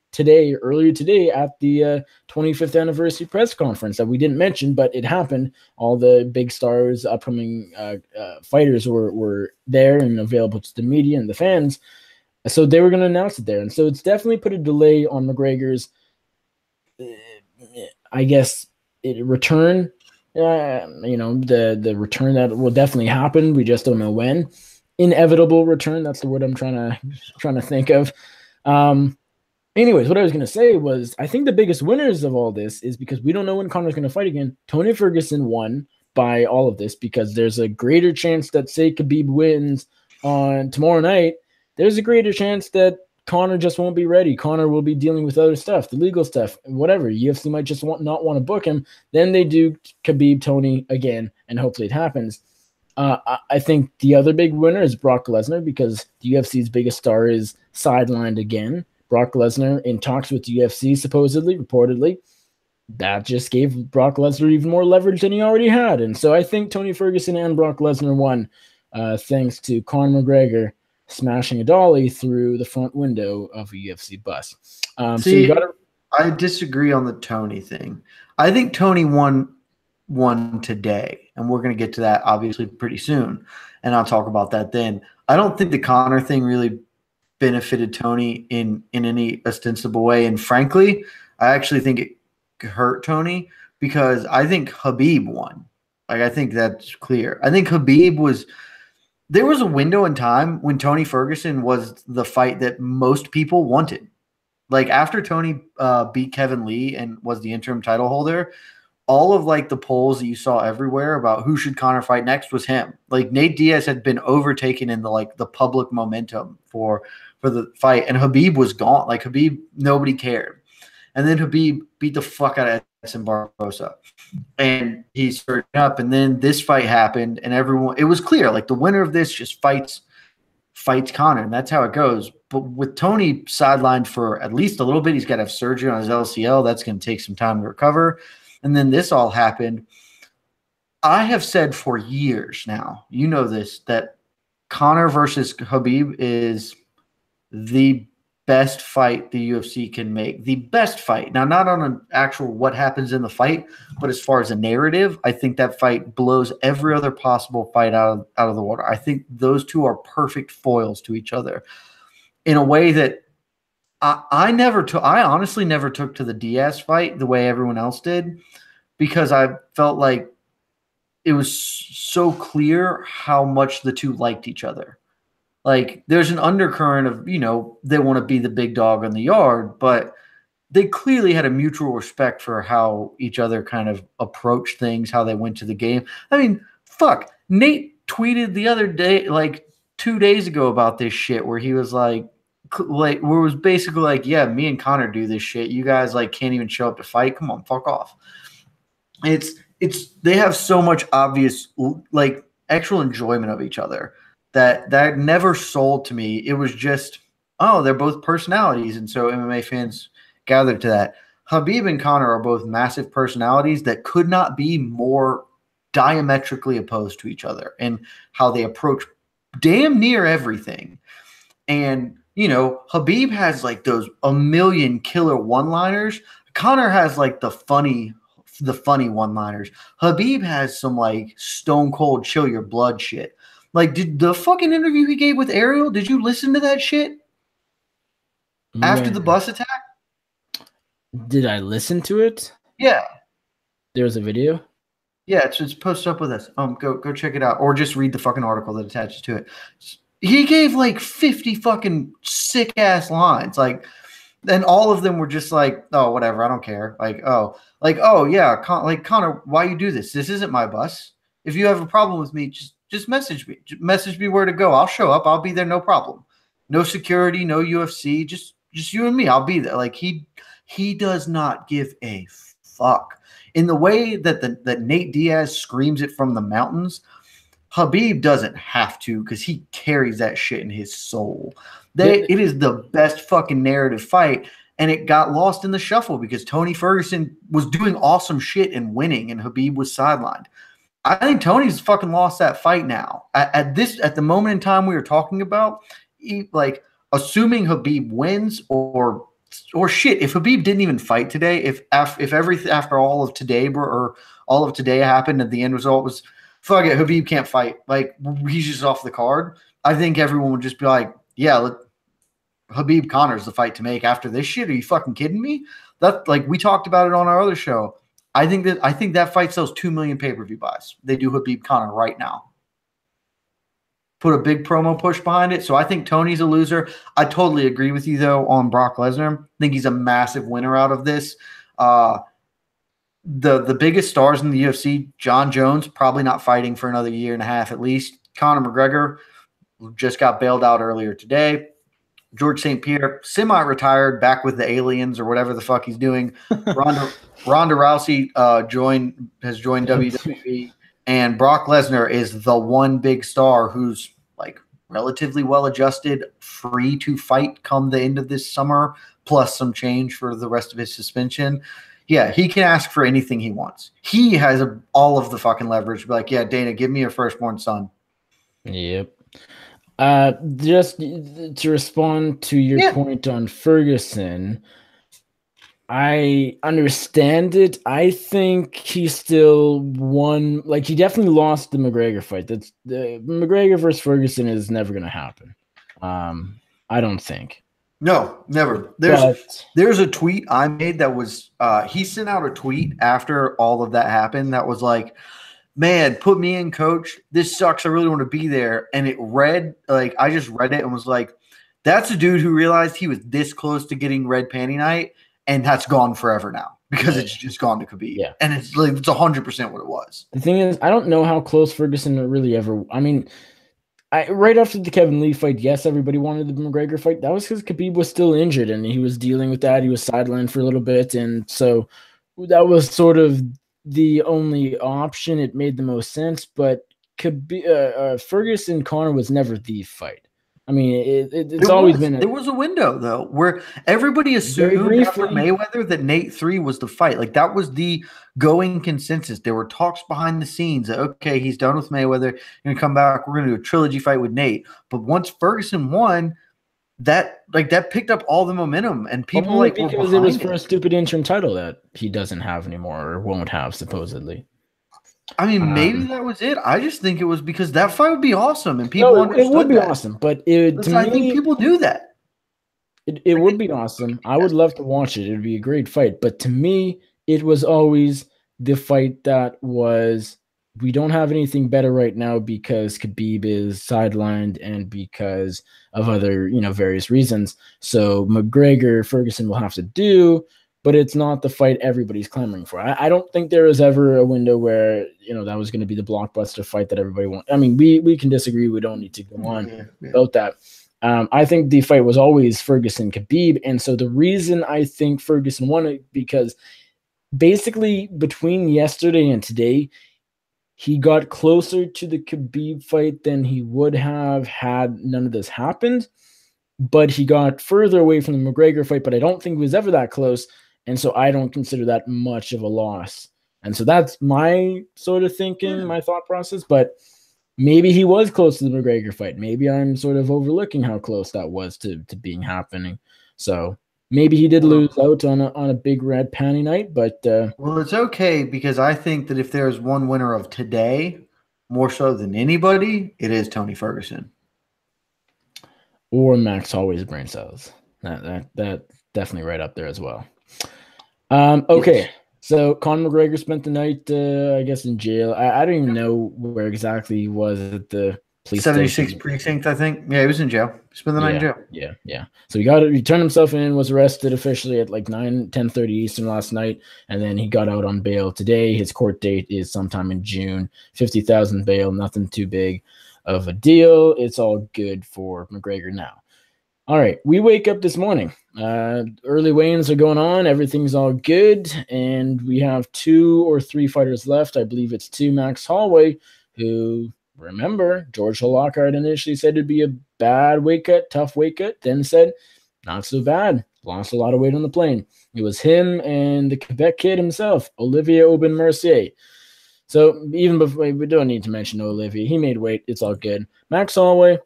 earlier today at the 25th anniversary press conference that we didn't mention, but it happened. All the big stars, upcoming fighters were there and available to the media and the fans. So they were going to announce it there. And so it's definitely put a delay on McGregor's, I guess, return. The return that will definitely happen. We just don't know when. Inevitable return. That's the word I'm trying to think of. Anyways, what I was going to say was, I think the biggest winners of all this is because we don't know when Conor's going to fight again. Tony Ferguson won by all of this because there's a greater chance that, say, Khabib wins on tomorrow night. There's a greater chance that Conor just won't be ready. Conor will be dealing with other stuff, the legal stuff, whatever. UFC might just not want to book him. Then they do Khabib Tony again, and hopefully it happens. I think the other big winner is Brock Lesnar because the UFC's biggest star is sidelined again. Brock Lesnar in talks with the UFC, supposedly, reportedly. That just gave Brock Lesnar even more leverage than he already had. And so I think Tony Ferguson and Brock Lesnar won thanks to Conor McGregor smashing a dolly through the front window of a UFC bus. I disagree on the Tony thing. I think Tony won today, and we're going to get to that obviously pretty soon, and I'll talk about that then. I don't think the Conor thing really benefited Tony in any ostensible way, and frankly, I actually think it hurt Tony because I think Khabib won. Like, I think that's clear. I think Khabib was – there was a window in time when Tony Ferguson was the fight that most people wanted. Like, after Tony beat Kevin Lee and was the interim title holder, all of, like, the polls that you saw everywhere about who should Conor fight next was him. Like, Nate Diaz had been overtaken in the public momentum for the fight, and Khabib was gone. Like, Khabib, nobody cared. And then Khabib beat the fuck out of Edson Barbosa. And he started up, and then this fight happened, and everyone – it was clear. Like, the winner of this just fights Conor, and that's how it goes. But with Tony sidelined for at least a little bit, he's got to have surgery on his LCL. That's going to take some time to recover. And then this all happened. I have said for years now, you know this, that Conor versus Khabib is the best fight the UFC can make. The best fight. Now, not on an actual what happens in the fight, but as far as a narrative, I think that fight blows every other possible fight out of the water. I think those two are perfect foils to each other in a way that I honestly never took to the Diaz fight the way everyone else did, because I felt like it was so clear how much the two liked each other. Like, there's an undercurrent of, they want to be the big dog in the yard, but they clearly had a mutual respect for how each other kind of approached things, how they went to the game. I mean, fuck, Nate tweeted the other day, like 2 days ago, about this shit where he was where it was basically like, yeah, me and Conor do this shit. You guys can't even show up to fight. Come on, fuck off. They have so much obvious actual enjoyment of each other that never sold to me. It was just, oh, they're both personalities, and so MMA fans gathered to that. Khabib and Conor are both massive personalities that could not be more diametrically opposed to each other and how they approach damn near everything. And Khabib has those a million killer one-liners. Conor has the funny one-liners. Khabib has some stone cold chill your blood shit. Did the fucking interview he gave with Ariel, did you listen to that shit? After the bus attack? Did I listen to it? Yeah. There was a video? Yeah, it's posted up with us. Go check it out. Or just read the fucking article that attaches to it. He gave 50 fucking sick ass lines. And all of them were just oh, whatever, I don't care. Oh yeah, Conor, why you do this? This isn't my bus. If you have a problem with me, just message me. Message me where to go. I'll show up. I'll be there, no problem. No security, no UFC, just you and me. I'll be there. He does not give a fuck. In the way that Nate Diaz screams it from the mountains, Khabib doesn't have to, because he carries that shit in his soul. It is the best fucking narrative fight, and it got lost in the shuffle because Tony Ferguson was doing awesome shit and winning, and Khabib was sidelined. I think Tony's fucking lost that fight now. At the moment in time we were talking about, assuming Khabib wins or shit, if Khabib didn't even fight today, if after all of today or all of today happened and the end result was fuck it, Khabib can't fight, he's just off the card, I think everyone would just be like, yeah, Khabib Conor's the fight to make after this shit. Are you fucking kidding me? That we talked about it on our other show. I think that fight sells 2 million pay-per-view buys. They do Khabib Conor right now. Put a big promo push behind it. So I think Tony's a loser. I totally agree with you, though, on Brock Lesnar. I think he's a massive winner out of this. the biggest stars in the UFC, John Jones, probably not fighting for another year and a half at least. Conor McGregor just got bailed out earlier today. George St. Pierre, semi-retired, back with the aliens or whatever the fuck he's doing. Ronda Rousey has joined WWE, and Brock Lesnar is the one big star who's like relatively well-adjusted, free to fight come the end of this summer, plus some change for the rest of his suspension. Yeah, he can ask for anything he wants. He has all of the fucking leverage. Be like, yeah, Dana, give me your firstborn son. Yep. Just to respond to your point on Ferguson, I understand it. I think he still won. Like, he definitely lost the McGregor fight. That's the McGregor versus Ferguson is never going to happen. I don't think. No, never. There's a tweet I made that was he sent out a tweet after all of that happened that was like, man, put me in, coach. This sucks. I really want to be there. And it read, like, I just read it and was like, that's a dude who realized he was this close to getting red panty night, and that's gone forever now because it's just gone to Khabib. Yeah. And it's like, it's 100% what it was. The thing is, I don't know how close Ferguson really ever, I mean, right after the Kevin Lee fight, yes, everybody wanted the McGregor fight. That was because Khabib was still injured and he was dealing with that. He was sidelined for a little bit. And so that was sort of the only option. It made the most sense, but Ferguson Conor was never the fight. I mean, it's always been. There was a window though where everybody assumed after Mayweather that Nate 3 was the fight. Like that was the going consensus. There were talks behind the scenes that okay, he's done with Mayweather, gonna come back. We're gonna do a trilogy fight with Nate. But once Ferguson won, that picked up all the momentum, and people only because it was for a stupid interim title that he doesn't have anymore or won't have supposedly. I mean, maybe that was it. I just think it was because that fight would be awesome, and people understood it would be that. Awesome, but I think people do that. It would be awesome. I would love to watch it. It would be a great fight, but to me, it was always the fight that was. We don't have anything better right now because Khabib is sidelined and because of other, various reasons. So McGregor, Ferguson will have to do, but it's not the fight everybody's clamoring for. I don't think there was ever a window where, that was going to be the blockbuster fight that everybody wants. I mean, we can disagree. We don't need to go on about that. I think the fight was always Ferguson-Khabib. And so the reason I think Ferguson won it, because basically between yesterday and today, he got closer to the Khabib fight than he would have had none of this happened, but he got further away from the McGregor fight, but I don't think he was ever that close, and so I don't consider that much of a loss. And so that's my sort of thinking, my thought process, but maybe he was close to the McGregor fight. Maybe I'm sort of overlooking how close that was to being happening. So maybe he did lose out on a big red panty night, but well, it's okay because I think that if there's one winner of today, more so than anybody, it is Tony Ferguson or Max Holloway's brain cells. That definitely right up there as well. Okay, yes. So Conor McGregor spent the night, I guess, in jail. I don't even know where exactly he was at the. 76th precinct, I think. Yeah, he was in jail. Spent the night in jail. Yeah. So he turned himself in, was arrested officially at like 10:30 Eastern last night, and then he got out on bail today. His court date is sometime in June. 50,000 bail, nothing too big of a deal. It's all good for McGregor now. All right, we wake up this morning. Early weigh-ins are going on. Everything's all good, and we have 2 or 3 fighters left. I believe it's 2. Max Holloway, who... Remember, George Lockhart initially said it'd be a bad weight cut, tough weight cut, then said, not so bad. Lost a lot of weight on the plane. It was him and the Quebec kid himself, Olivier Aubin-Mercier. So even before, we don't need to mention Olivier. He made weight. It's all good. Max Holloway,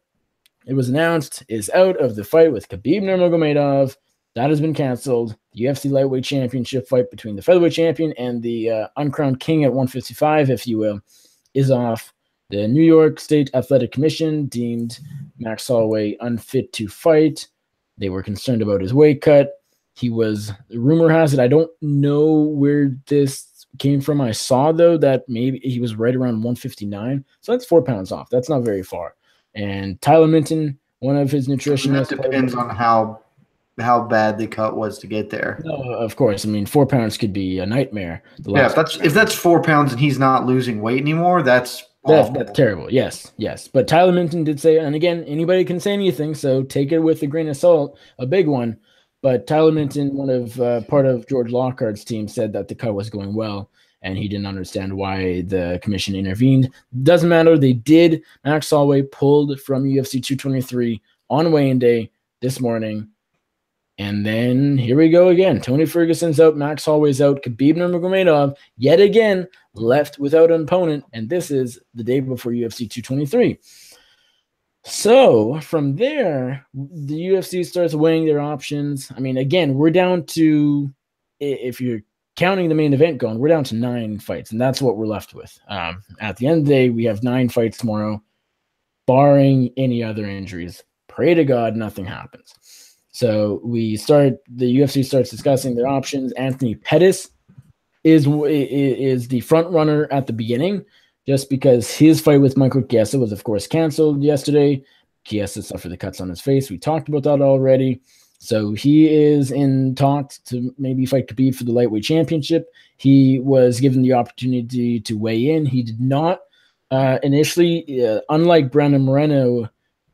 it was announced, is out of the fight with Khabib Nurmagomedov. That has been canceled. The UFC lightweight championship fight between the featherweight champion and the uncrowned king at 155, if you will, is off. The New York State Athletic Commission deemed Max Holloway unfit to fight. They were concerned about his weight cut. Rumor has it, I don't know where this came from. I saw, though, that maybe he was right around 159. So that's 4 pounds off. That's not very far. And Tyler Minton, one of his nutritionists. That depends on how how bad the cut was to get there. No, of course. I mean, 4 pounds could be a nightmare. Yeah, if that's 4 pounds and he's not losing weight anymore, that's awful. That's terrible. Yes, yes. But Tyler Minton did say, and again, anybody can say anything, so take it with a grain of salt, a big one. But Tyler Minton, one of part of George Lockhart's team, said that the cut was going well, and he didn't understand why the commission intervened. Doesn't matter. They did. Max Holloway pulled from UFC 223 on weigh-in day this morning. And then here we go again. Tony Ferguson's out. Max Holloway's out. Khabib Nurmagomedov yet again left without an opponent. And this is the day before UFC 223. So from there, the UFC starts weighing their options. I mean, again, we're down to, if you're counting the main event going, we're down to 9 fights. And that's what we're left with. At the end of the day, we have 9 fights tomorrow, barring any other injuries. Pray to God nothing happens. So the UFC starts discussing their options. Anthony Pettis is the front runner at the beginning, just because his fight with Michael Chiesa was, of course, canceled yesterday. Chiesa suffered the cuts on his face. We talked about that already. So he is in talks to maybe fight Khabib for the lightweight championship. He was given the opportunity to weigh in. He did not initially, unlike Brandon Moreno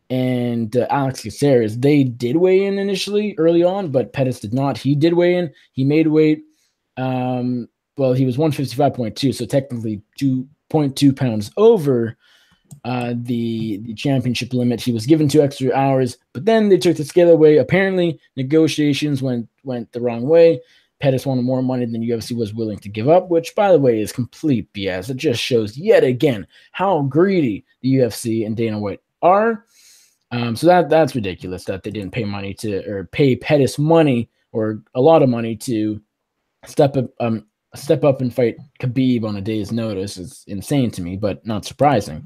and Alex Caceres, they did weigh in initially early on, but Pettis did not. He did weigh in. He made weight. Well, he was 155.2, so technically 2.2 pounds over the championship limit. He was given 2 extra hours, but then they took the scale away. Apparently, negotiations went the wrong way. Pettis wanted more money than UFC was willing to give up, which, by the way, is complete BS. It just shows yet again how greedy the UFC and Dana White are. So that's ridiculous that they didn't pay Pettis money or a lot of money to step up and fight Khabib on a day's notice. Is insane to me, but not surprising.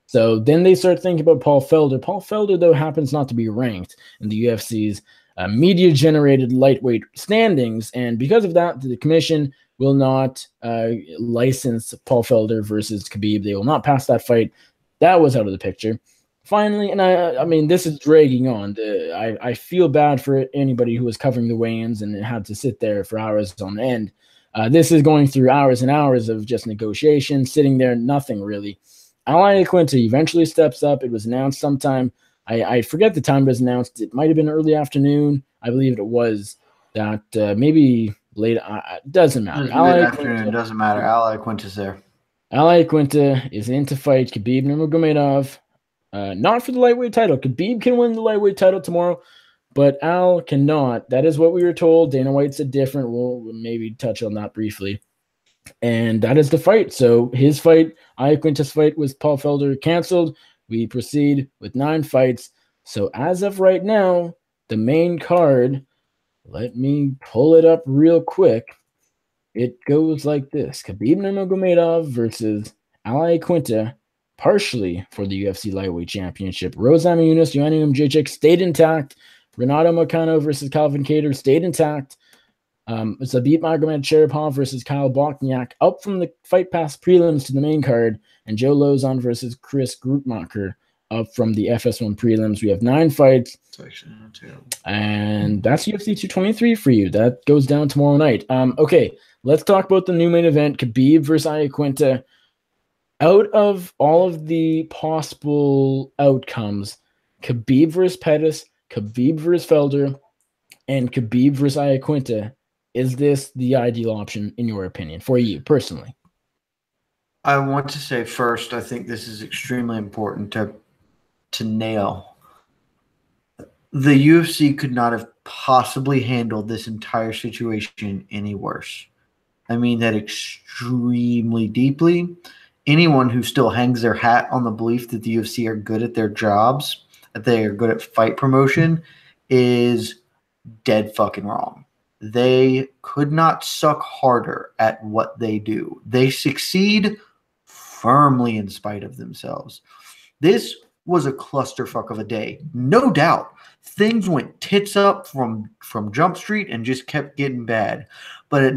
So then they start thinking about Paul Felder. Paul Felder, though, happens not to be ranked in the UFC's media-generated lightweight standings, and because of that, the commission will not license Paul Felder versus Khabib. They will not pass that fight. That was out of the picture. Finally, and I mean, this is dragging on. I feel bad for anybody who was covering the weigh-ins and had to sit there for hours on end. This is going through hours and hours of just negotiation, sitting there, nothing really. Iaquinta eventually steps up. It was announced sometime. I forget the time it was announced. It might have been early afternoon. I believe it was that maybe late. Doesn't matter. Mid-afternoon, doesn't matter. Iaquinta's there. Iaquinta is in to fight Khabib Nurmagomedov. Not for the lightweight title. Khabib can win the lightweight title tomorrow, but Al cannot. That is what we were told. Dana White said different. We'll maybe touch on that briefly. And that is the fight. So his fight, Iaquinta's fight with Paul Felder, canceled. We proceed with 9 fights. So as of right now, the main card, let me pull it up real quick. It goes like this. Khabib Nurmagomedov versus Iaquinta, partially for the UFC Lightweight Championship. Rose Namajunas, Joanna Jacek stayed intact. Renato Moicano versus Calvin Kattar stayed intact. Zabit Magomed-Sharipov versus Kyle Bochniak up from the Fight Pass prelims to the main card, and Joe Lozon versus Chris Gruttmacher up from the FS1 prelims. We have 9 fights, and that's UFC 223 for you. That goes down tomorrow night. Okay, let's talk about the new main event, Khabib versus Iaquinta. Out of all of the possible outcomes, Khabib versus Pettis, Khabib versus Felder, and Khabib versus Iaquinta, is this the ideal option in your opinion for you personally? I want to say first, I think this is extremely important to nail. The UFC could not have possibly handled this entire situation any worse. I mean that extremely deeply. Anyone who still hangs their hat on the belief that the UFC are good at their jobs, that they are good at fight promotion, is dead fucking wrong. They could not suck harder at what they do. They succeed firmly in spite of themselves. This was a clusterfuck of a day, no doubt. Things went tits up from Jump Street and just kept getting bad. But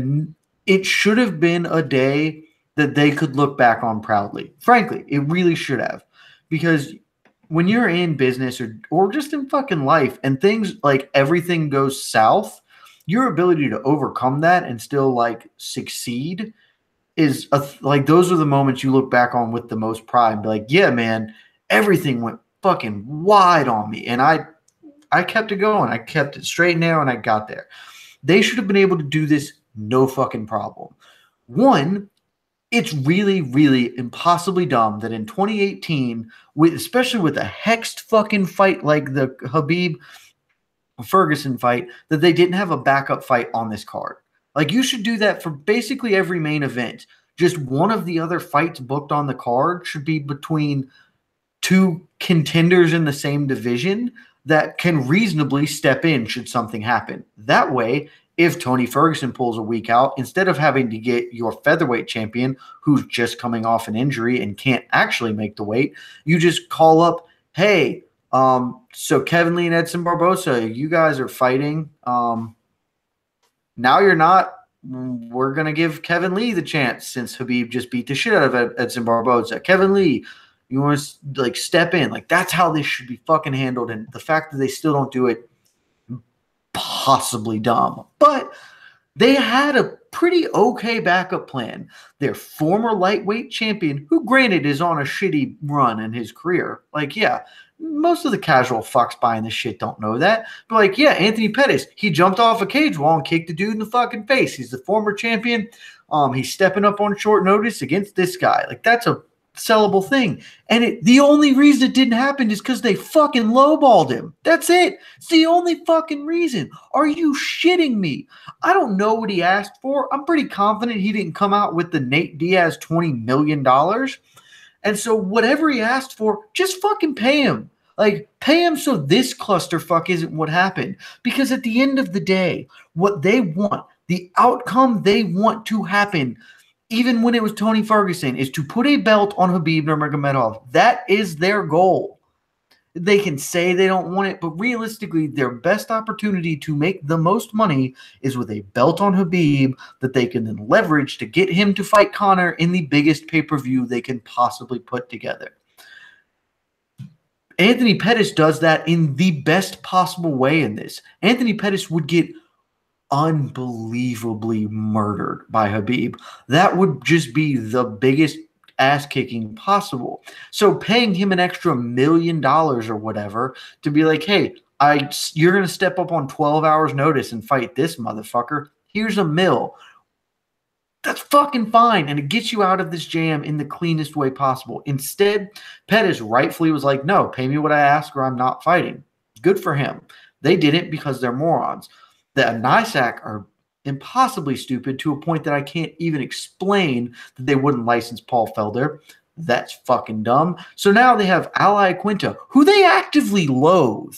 it should have been a day that they could look back on proudly. Frankly, it really should have. Because when you're in business or just in fucking life and things like everything goes south, your ability to overcome that and still like succeed is like those are the moments you look back on with the most pride and be like, yeah, man, everything went fucking wide on me. And I kept it going. I kept it straight and narrow and I got there. They should have been able to do this no fucking problem. One, it's really, really impossibly dumb that in 2018, especially with a hexed fucking fight like the Khabib Ferguson fight, that they didn't have a backup fight on this card. Like, you should do that for basically every main event. Just one of the other fights booked on the card should be between two contenders in the same division that can reasonably step in should something happen. That way, if Tony Ferguson pulls a week out, instead of having to get your featherweight champion who's just coming off an injury and can't actually make the weight, you just call up, hey, so Kevin Lee and Edson Barboza, you guys are fighting. Now you're not. We're going to give Kevin Lee the chance since Khabib just beat the shit out of Edson Barboza. Kevin Lee, you want to like step in. Like, that's how this should be fucking handled. And the fact that they still don't do it, possibly dumb. But they had a pretty okay backup plan. Their former lightweight champion, who granted is on a shitty run in his career. Like, yeah, most of the casual fucks buying this shit don't know that. But like, yeah, Anthony Pettis, he jumped off a cage wall and kicked the dude in the fucking face. He's the former champion. He's stepping up on short notice against this guy. Like, that's a sellable thing. And the only reason it didn't happen is because they fucking lowballed him. That's it. It's the only fucking reason. Are you shitting me? I don't know what he asked for. I'm pretty confident he didn't come out with the Nate Diaz $20 million. And so whatever he asked for, just fucking pay him. Like, pay him so this clusterfuck isn't what happened. Because at the end of the day, what they want, the outcome they want to happen, even when it was Tony Ferguson, is to put a belt on Khabib Nurmagomedov. That is their goal. They can say they don't want it, but realistically, their best opportunity to make the most money is with a belt on Khabib that they can then leverage to get him to fight Conor in the biggest pay-per-view they can possibly put together. Anthony Pettis does that in the best possible way in this. Anthony Pettis would get unbelievably murdered by Khabib. That would just be the biggest ass kicking possible. So paying him an extra $1 million or whatever to be like, hey, you're going to step up on 12 hours notice and fight this motherfucker. Here's $1 million. That's fucking fine. And it gets you out of this jam in the cleanest way possible. Instead, Pettis rightfully was like, no, pay me what I ask or I'm not fighting. Good for him. They didn't because they're morons. The NYSAC are impossibly stupid to a point that I can't even explain that they wouldn't license Paul Felder. That's fucking dumb. So now they have Iaquinta, who they actively loathe.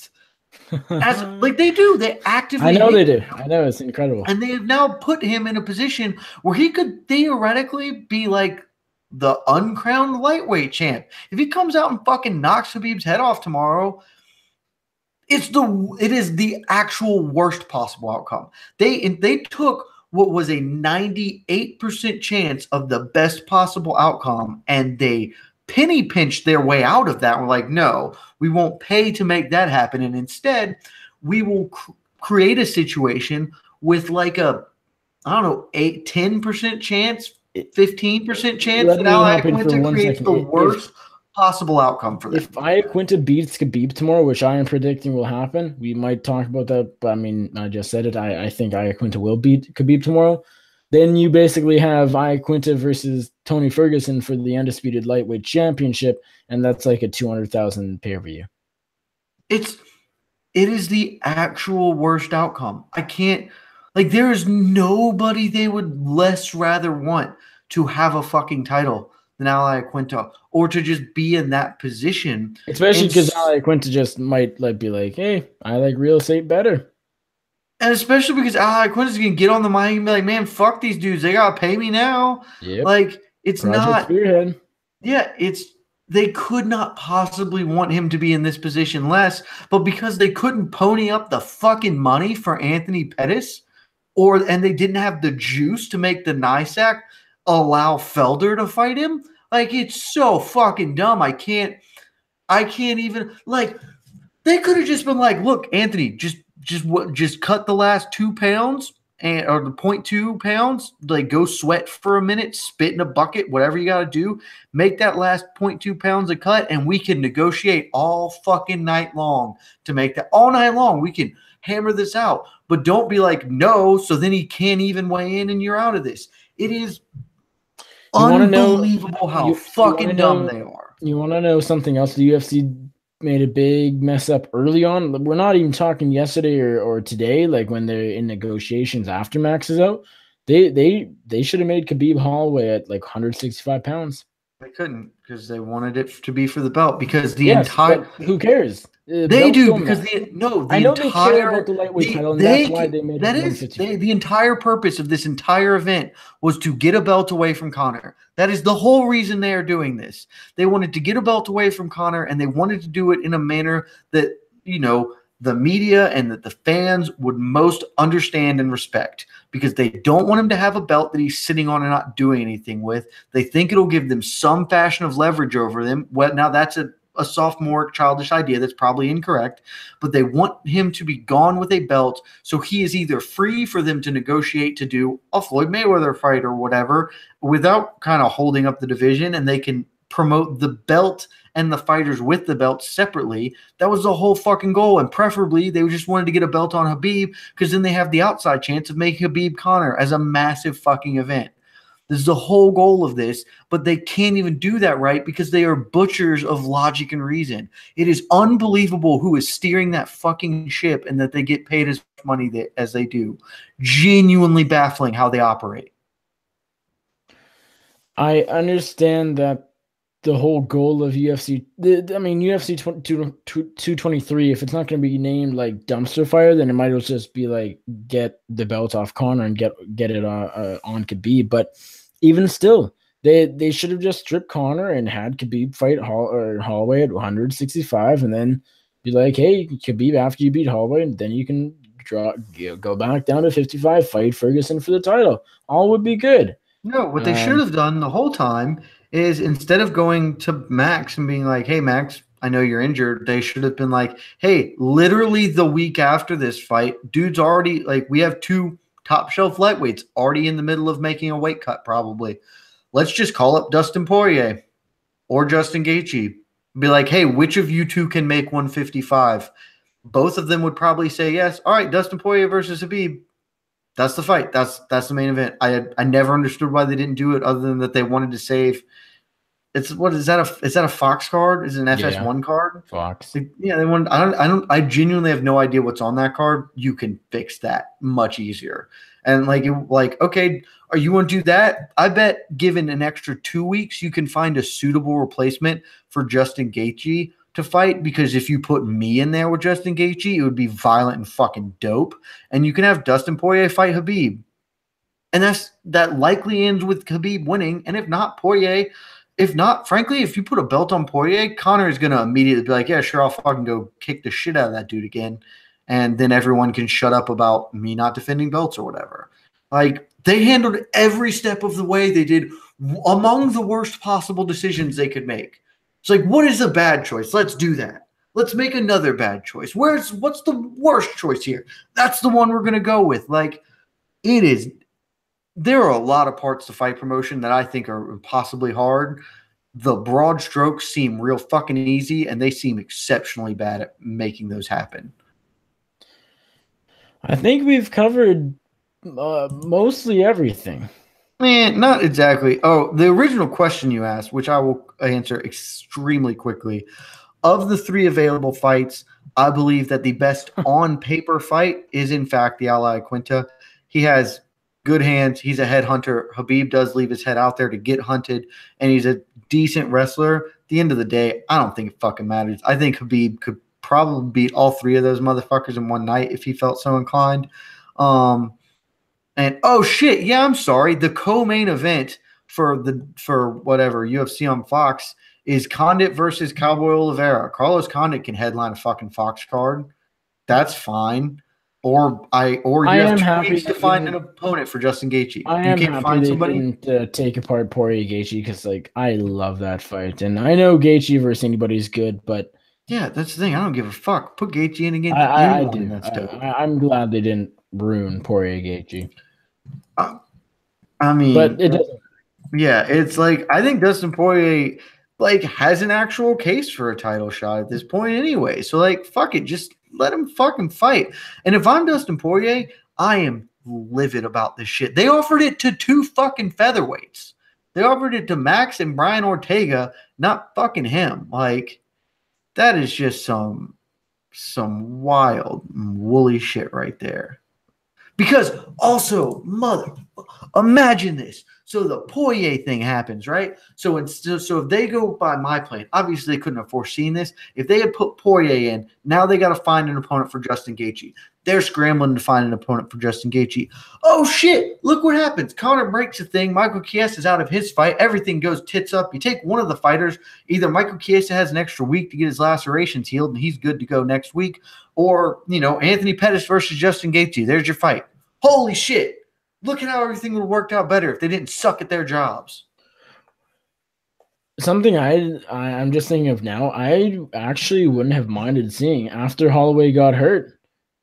Like they do. They actively I know they do. I know. It's incredible. And they have now put him in a position where he could theoretically be like the uncrowned lightweight champ. If he comes out and fucking knocks Khabib's head off tomorrow, it is the actual worst possible outcome. They took what was a 98% chance of the best possible outcome, and they penny pinched their way out of that. We're like, no, we won't pay to make that happen, and instead, we will create a situation with like a, I don't know, 10% chance, 15% chance that Iaquinta creates the worst possible outcome for them. If Iaquinta beats Khabib tomorrow, which I am predicting will happen, we might talk about that, but I mean, I just said it. I think Iaquinta will beat Khabib tomorrow. Then you basically have Iaquinta versus Tony Ferguson for the undisputed lightweight championship, and that's like a 200,000 pay-per-view. It is the actual worst outcome. I can't, like, there is nobody they would less rather want to have a fucking title than Iaquinta, or to just be in that position. Especially because Iaquinta just might like be like, hey, I like real estate better. And especially because Iaquinta's going to get on the mic and be like, man, fuck these dudes. They got to pay me now. Yep. Like, it's Project not. Spearhead. Yeah, they could not possibly want him to be in this position less, but because they couldn't pony up the fucking money for Anthony Pettis, and they didn't have the juice to make the NYSAC allow Felder to fight him, like, it's so fucking dumb. I can't. I can't even like. They could have just been like, look, Anthony, just cut the last 2 pounds or the 0.2 pounds, like go sweat for a minute, spit in a bucket, whatever you got to do, make that last 0.2 pounds a cut, and we can negotiate all fucking night long to make that all night long. We can hammer this out, but don't be like, no, so then he can't even weigh in and you're out of this. It is unbelievable how fucking dumb they are. You want to know something else? The UFC made a big mess up early on. We're not even talking yesterday or today, like when they're in negotiations after Max is out. They should have made Khabib Holloway at like 165 pounds. They couldn't because they wanted it to be for the belt because the who cares? They do because they care about the lightweight title, and that's why they made it. The entire purpose of this entire event was to get a belt away from Conor. That is the whole reason they are doing this. They wanted to get a belt away from Conor, and they wanted to do it in a manner that, you know, the media and that the fans would most understand and respect, because they don't want him to have a belt that he's sitting on and not doing anything with. They think it'll give them some fashion of leverage over them. Well, now that's a sophomore childish idea that's probably incorrect, but they want him to be gone with a belt so he is either free for them to negotiate to do a Floyd Mayweather fight or whatever without kind of holding up the division, and they can promote the belt and the fighters with the belt separately. That was the whole fucking goal, and preferably they just wanted to get a belt on Khabib because then they have the outside chance of making Khabib Conor as a massive fucking event. This is the whole goal of this, but they can't even do that right because they are butchers of logic and reason. It is unbelievable who is steering that fucking ship and that they get paid as much money as they do. Genuinely baffling how they operate. I understand that the whole goal of UFC, UFC 223, if it's not going to be named like dumpster fire, then it might as well just be like get the belt off Conor and get it on Khabib. But even still, they should have just stripped Conor and had Khabib fight Holloway at 165, and then be like, hey, Khabib, after you beat Holloway, then you can go back down to 55, fight Ferguson for the title. All would be good. No, what they should have done the whole time is, instead of going to Max and being like, hey, Max, I know you're injured, they should have been like, hey, literally the week after this fight, dude's already, like, we have 2 top shelf lightweights already in the middle of making a weight cut probably. Let's just call up Dustin Poirier or Justin Gaethje. Be like, hey, which of you 2 can make 155? Both of them would probably say yes. All right, Dustin Poirier versus Khabib. That's the fight. That's the main event. I never understood why they didn't do it, other than that they wanted to save. Is that a Fox card? Is it an FS1 card? Fox. Yeah, they want. I genuinely have no idea what's on that card. You can fix that much easier. And okay, are you want to do that? I bet given an extra 2 weeks, you can find a suitable replacement for Justin Gaethje to fight, because if you put me in there with Justin Gaethje, it would be violent and fucking dope. And you can have Dustin Poirier fight Khabib. And that likely ends with Khabib winning. And if not, Poirier, frankly, if you put a belt on Poirier, Conor is going to immediately be like, yeah, sure, I'll fucking go kick the shit out of that dude again. And then everyone can shut up about me not defending belts or whatever. Like, they handled every step of the way. They did among the worst possible decisions they could make. It's like, what is a bad choice? Let's do that. Let's make another bad choice. What's the worst choice here? That's the one we're going to go with. Like, it is. There are a lot of parts to fight promotion that I think are impossibly hard. The broad strokes seem real fucking easy, and they seem exceptionally bad at making those happen. I think we've covered mostly everything. Not exactly. Oh, the original question you asked, which I will answer extremely quickly. Of the 3 available fights, I believe that the best on-paper fight is, in fact, the Iaquinta. He has good hands. He's a head hunter. Khabib does leave his head out there to get hunted, and he's a decent wrestler. At the end of the day, I don't think it fucking matters. I think Khabib could probably beat all 3 of those motherfuckers in one night if he felt so inclined. And oh shit, yeah, I'm sorry. The co-main event for whatever UFC on Fox is Condit versus Cowboy Oliveira. Carlos Condit can headline a fucking Fox card. That's fine. Or you I have am 2 happy weeks to they find an didn't- opponent for Justin Gaethje. I You am can't happy find they somebody. didn't take apart Poirier Gaethje because, like, I love that fight, and I know Gaethje versus anybody is good, but Yeah, that's the thing. I don't give a fuck. Put Gaethje in against I anyone, and do. that's dope. I'm glad they didn't ruin Poirier Gaethje, I mean, but it doesn't. yeah, it's like I think Dustin Poirier like has an actual case for a title shot at this point anyway. So like, fuck it, just let him fucking fight. And if I'm Dustin Poirier, I am livid about this shit. They offered it to 2 fucking featherweights. They offered it to Max and Brian Ortega, not fucking him. Like that is just some wild woolly shit right there. Because also, imagine this. So the Poirier thing happens, right? So if they go by my plan, obviously they couldn't have foreseen this. If they had put Poirier in, now they got to find an opponent for Justin Gaethje. They're scrambling to find an opponent for Justin Gaethje. Oh shit! Look what happens. Conor breaks a thing. Michael Chiesa is out of his fight. Everything goes tits up. You take one of the fighters. Either Michael Chiesa has an extra week to get his lacerations healed, and he's good to go next week, or Anthony Pettis versus Justin Gaethje. There's your fight. Holy shit. Look at how everything would have worked out better if they didn't suck at their jobs. Something I'm just thinking of now, I actually wouldn't have minded seeing after Holloway got hurt.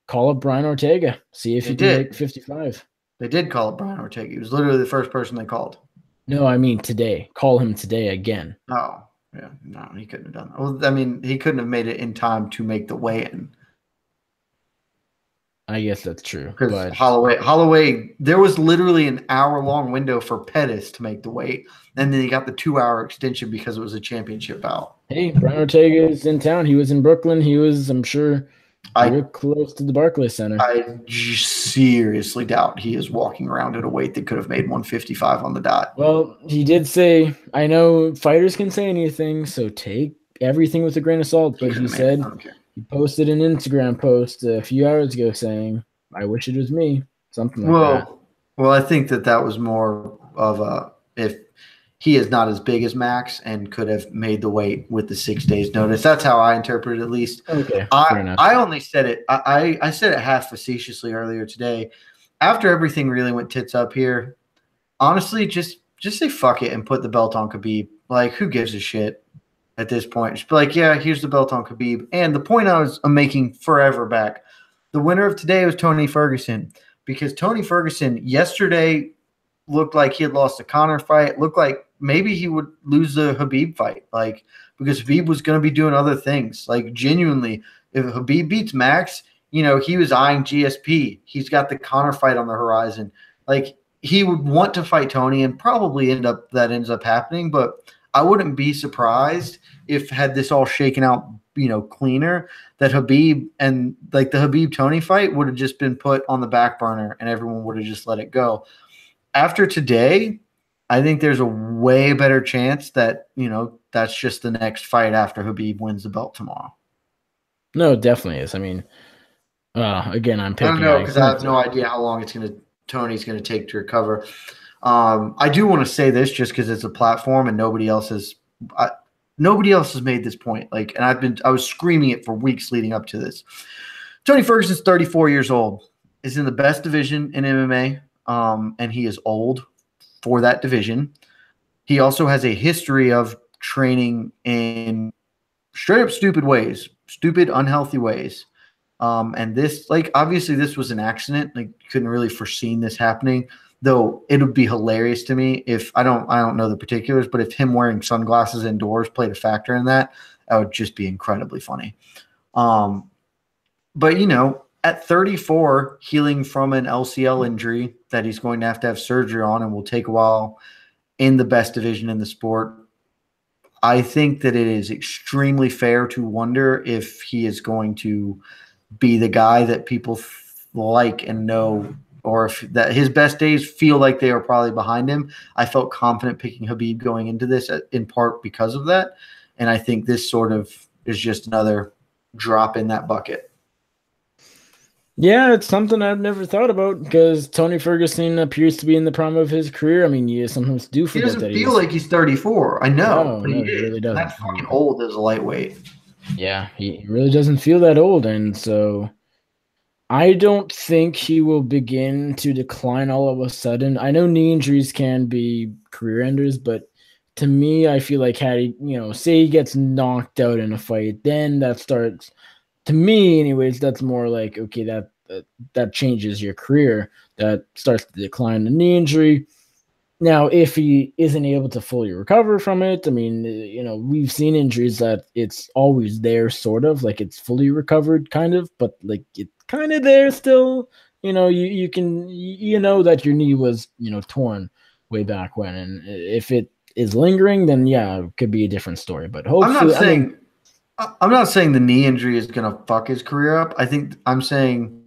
Call up Brian Ortega. See if he can make 55. They did call up Brian Ortega. He was literally the first person they called. No, I mean today. Call him today again. Oh, yeah. No, he couldn't have done that. Well, I mean, he couldn't have made it in time to make the weigh-in. I guess that's true. Because Holloway, there was literally an hour-long window for Pettis to make the weight, and then he got the 2-hour extension because it was a championship bout. Hey, Brian Ortega is in town. He was in Brooklyn. He was, I'm sure, close to the Barclays Center. I seriously doubt he is walking around at a weight that could have made 155 on the dot. Well, he did say, I know fighters can say anything, so take everything with a grain of salt, but he said he posted an Instagram post a few hours ago saying, I wish it was me, something like that. Well, I think that was more of if he is not as big as Max and could have made the weight with the 6 days notice. That's how I interpret it, at least. Okay, fair enough. I only said it. I said it half facetiously earlier today. After everything really went tits up here, honestly, just say fuck it and put the belt on Khabib. Like, who gives a shit at this point? Just be like, yeah, here's the belt on Khabib. And the point I'm making forever back, the winner of today was Tony Ferguson, because Tony Ferguson yesterday looked like he had lost the Conor fight. Looked like maybe he would lose the Khabib fight, like, because Khabib was going to be doing other things. Like, genuinely, if Khabib beats Max, he was eyeing GSP. He's got the Conor fight on the horizon. Like, he would want to fight Tony, and probably ends up happening. But I wouldn't be surprised if, had this all shaken out, cleaner, that Khabib and like the Khabib Tony fight would have just been put on the back burner and everyone would have just let it go. After today, I think there's a way better chance that, that's just the next fight after Khabib wins the belt tomorrow. No, it definitely is. I mean, again, I'm picking. I don't know, because I have no idea how long Tony's going to take to recover. I do want to say this just because it's a platform and nobody else has made this point. Like, and I was screaming it for weeks leading up to this. Tony Ferguson's 34 years old, is in the best division in MMA. And he is old for that division. He also has a history of training in straight up stupid, unhealthy ways. And this, like, obviously this was an accident. Like, couldn't really foreseen this happening, though it would be hilarious to me if I don't know the particulars, but if him wearing sunglasses indoors played a factor in that, that would just be incredibly funny. But at 34, healing from an LCL injury that he's going to have surgery on and will take a while in the best division in the sport, I think that it is extremely fair to wonder if he is going to be the guy that people like and know, or if that his best days feel like they are probably behind him. I felt confident picking Khabib going into this in part because of that. And I think this sort of is just another drop in that bucket. Yeah, it's something I've never thought about because Tony Ferguson appears to be in the prime of his career. I mean, you sometimes do forget that he doesn't feel like he's 34. I know, but he really doesn't. That's fucking old as a lightweight. Yeah, he really doesn't feel that old, and so I don't think he will begin to decline all of a sudden. I know knee injuries can be career enders, but to me, I feel like had he, say he gets knocked out in a fight, then that starts, to me anyways, that's more like, okay, that changes your career. That starts to decline the knee injury. Now, if he isn't able to fully recover from it, I mean, we've seen injuries that it's always there, sort of like it's fully recovered, kind of, but like it's kind of there still. You can that your knee was torn way back when, and if it is lingering, then yeah, it could be a different story. But hopefully, I'm not saying the knee injury is gonna fuck his career up. I'm saying,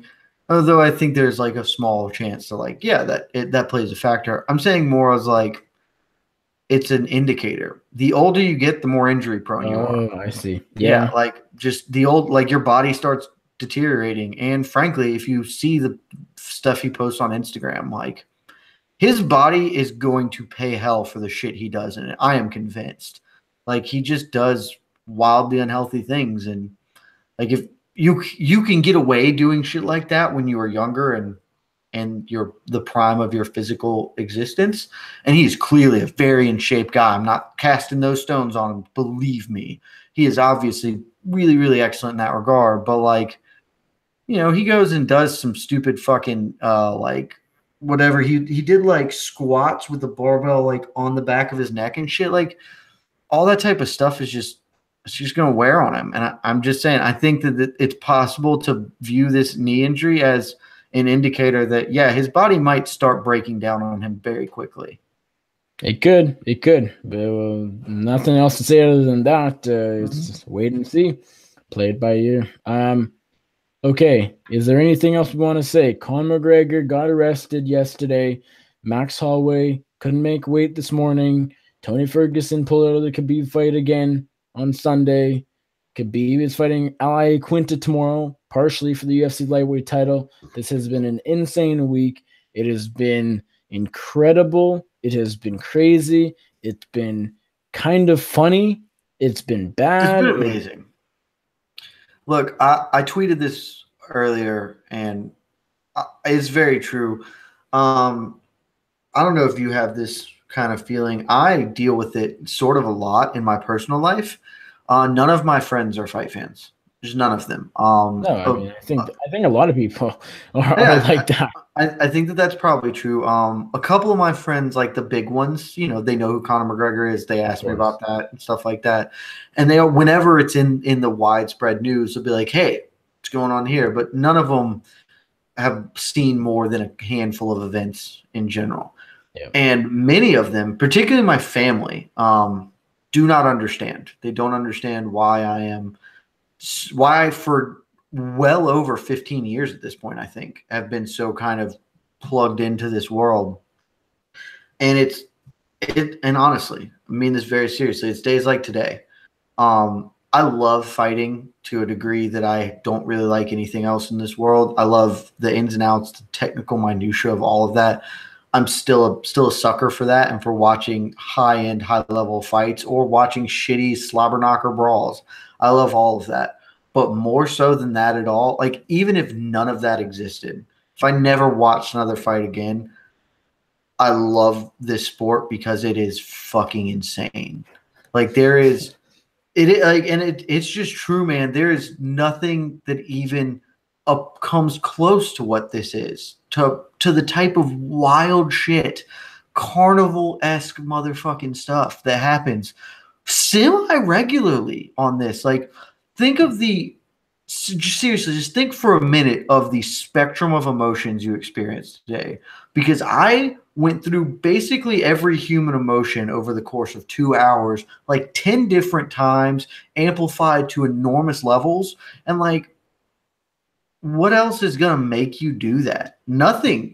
although I think there's like a small chance to like, yeah, that plays a factor. I'm saying more as like it's an indicator. The older you get, the more injury prone you are. Oh, I see. Yeah, Yeah. like just like your body starts deteriorating. And frankly, if you see the stuff he posts on Instagram, like his body is going to pay hell for the shit he does in it. I am convinced. Like he just does wildly unhealthy things, and like if you can get away doing shit like that when you were younger and you're the prime of your physical existence. And he's clearly a very in shape guy. I'm not casting those stones on him. Believe me, he is obviously really, really excellent in that regard. But like, he goes and does some stupid fucking like whatever he did, like squats with the barbell like on the back of his neck and shit. Like all that type of stuff is just it's just going to wear on him. And I'm just saying, I think that it's possible to view this knee injury as an indicator that, yeah, his body might start breaking down on him very quickly. It could. But, nothing else to say other than that. It's just wait and see. Play it by ear. Okay. Is there anything else we want to say? Conor McGregor got arrested yesterday. Max Holloway couldn't make weight this morning. Tony Ferguson pulled out of the Khabib fight again on Sunday. Khabib is fighting Iaquinta tomorrow, partially for the UFC lightweight title. This has been an insane week. It has been incredible. It has been crazy. It's been kind of funny. It's been bad. It's been amazing. Look, I tweeted this earlier, and it's very true. I don't know if you have this kind of feeling. I deal with it sort of a lot in my personal life. None of my friends are fight fans. There's none of them. No, I mean, I think a lot of people are like that. I think that's probably true. A couple of my friends, like the big ones, they know who Conor McGregor is. They ask me about that and stuff like that. And they, whenever it's in the widespread news, they'll be like, "Hey, what's going on here?" But none of them have seen more than a handful of events in general. Yeah. And many of them, particularly my family, do not understand. They don't understand why for well over 15 years at this point, I think, have been so kind of plugged into this world. And and honestly, I mean this very seriously. It's days like today. I love fighting to a degree that I don't really like anything else in this world. I love the ins and outs, the technical minutia of all of that. I'm still a sucker for that and for watching high-end, high-level fights or watching shitty slobber knocker brawls. I love all of that. But more so than that at all, like even if none of that existed, if I never watched another fight again, I love this sport because it is fucking insane. Like it's just true, man. There is nothing that even comes close to what this is, to the type of wild shit, carnival-esque motherfucking stuff that happens semi-regularly on this. Like, seriously, just think for a minute of the spectrum of emotions you experienced today. Because I went through basically every human emotion over the course of 2 hours, like 10 different times, amplified to enormous levels. And like, what else is going to make you do that? Nothing.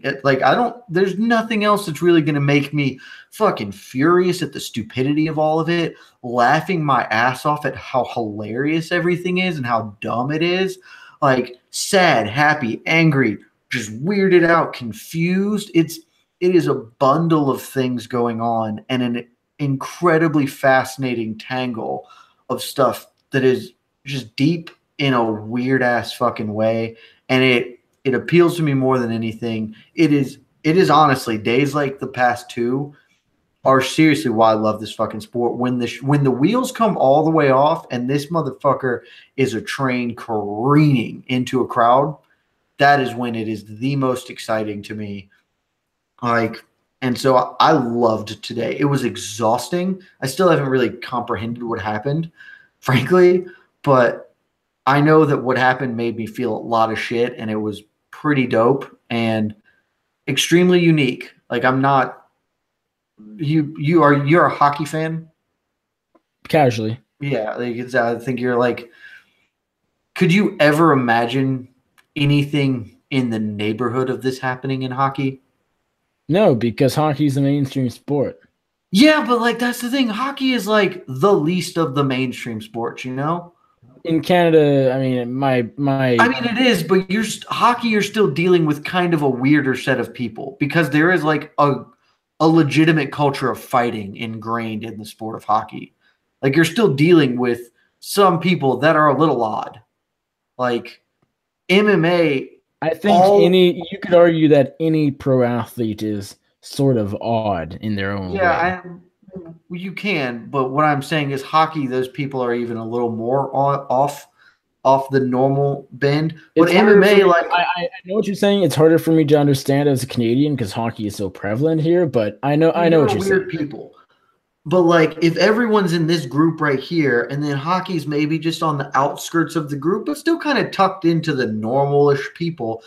There's nothing else that's really going to make me fucking furious at the stupidity of all of it, laughing my ass off at how hilarious everything is and how dumb it is. Like sad, happy, angry, just weirded out, confused. It is a bundle of things going on and an incredibly fascinating tangle of stuff that is just deep in a weird ass fucking way. And it appeals to me more than anything. It is honestly days like the past two are seriously why I love this fucking sport. When the wheels come all the way off and this motherfucker is a train careening into a crowd, that is when it is the most exciting to me. Like, and so I loved today. It was exhausting. I still haven't really comprehended what happened, frankly, but I know that what happened made me feel a lot of shit, and it was pretty dope and extremely unique. Like, I'm not. You're a hockey fan? Casually. Yeah, like I think you're like. Could you ever imagine anything in the neighborhood of this happening in hockey? No, because hockey's a mainstream sport. Yeah, but like that's the thing. Hockey is like the least of the mainstream sports, you know? In Canada, I mean, my I mean, it is, but hockey. You're still dealing with kind of a weirder set of people because there is like a legitimate culture of fighting ingrained in the sport of hockey. Like you're still dealing with some people that are a little odd. Like MMA, I think you could argue that any pro athlete is sort of odd in their own way. Yeah, you can, but what I'm saying is hockey, those people are even a little more off the normal bend. But MMA, like I know what you're saying. It's harder for me to understand as a Canadian because hockey is so prevalent here. But I know what you're saying. Weird people. But like, if everyone's in this group right here, and then hockey's maybe just on the outskirts of the group, but still kind of tucked into the normal-ish people.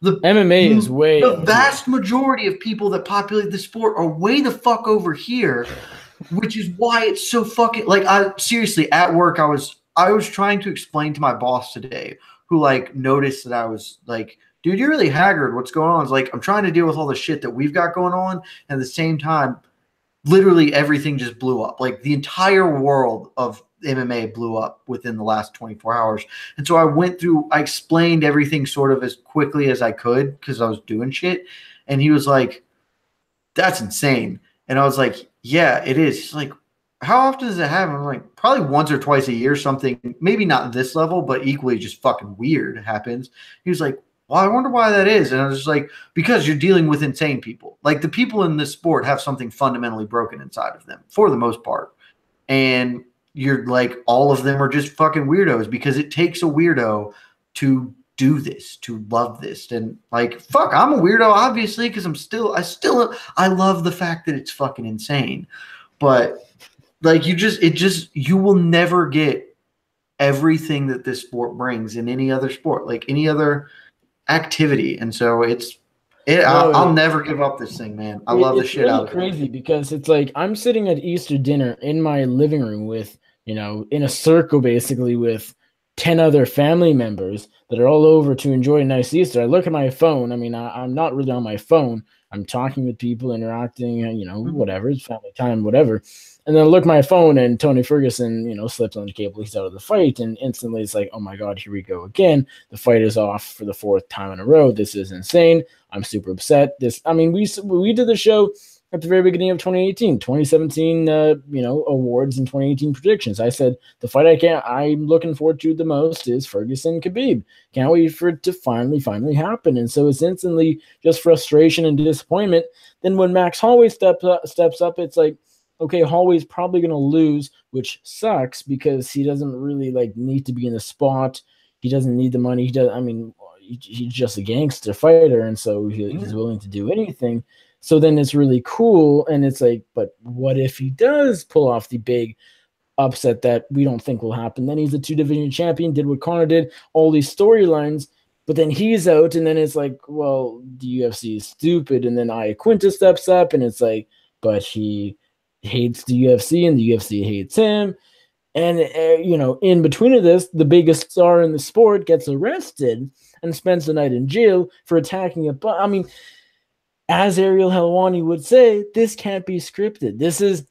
The MMA is way. The vast majority of people that populate the sport are way the fuck over here, which is why it's so fucking like. I seriously at work, I was trying to explain to my boss today, who like noticed that I was like, dude, you're really haggard. What's going on? It's like I'm trying to deal with all the shit that we've got going on, and at the same time, literally everything just blew up. Like the entire world of MMA blew up within the last 24 hours. And so I explained everything sort of as quickly as I could because I was doing shit. And he was like, that's insane. And I was like, yeah, it is. He's like, how often does it happen? I'm like, probably once or twice a year, something, maybe not this level, but equally just fucking weird happens. He was like, well, I wonder why that is. And I was just like, because you're dealing with insane people. Like the people in this sport have something fundamentally broken inside of them for the most part. And you're like, all of them are just fucking weirdos because it takes a weirdo to do this, to love this. And like, fuck, I'm a weirdo, obviously, because I love the fact that it's fucking insane. But like, you will never get everything that this sport brings in any other sport, like any other activity. And so I'll never give up this thing, man. I love the shit out of it. It's crazy because it's like I'm sitting at Easter dinner in my living room with, in a circle basically with 10 other family members that are all over to enjoy a nice Easter. I look at my phone. I mean, I'm not really on my phone. I'm talking with people, interacting, whatever, it's family time, whatever. And then I look at my phone and Tony Ferguson, slips on the cable. He's out of the fight. And instantly it's like, oh my God, here we go again. The fight is off for the 4th time in a row. This is insane. I'm super upset. We did the show at the very beginning of 2018, 2017, awards and 2018 predictions. I said the fight I'm looking forward to the most is Ferguson Khabib. Can't wait for it to finally happen. And so it's instantly just frustration and disappointment. Then when Max Holloway steps up, it's like, okay, Holloway's probably going to lose, which sucks because he doesn't really need to be in the spot. He doesn't need the money. He's just a gangster fighter, and so he's willing to do anything. So then it's really cool, and it's like, but what if he does pull off the big upset that we don't think will happen? Then he's a 2-division champion, did what Conor did, all these storylines, but then he's out, and then it's like, well, the UFC is stupid, and then Iaquinta steps up, and it's like, but he hates the UFC, and the UFC hates him. And, in between of this, the biggest star in the sport gets arrested and spends the night in jail for attacking as Ariel Helwani would say, this can't be scripted. This is,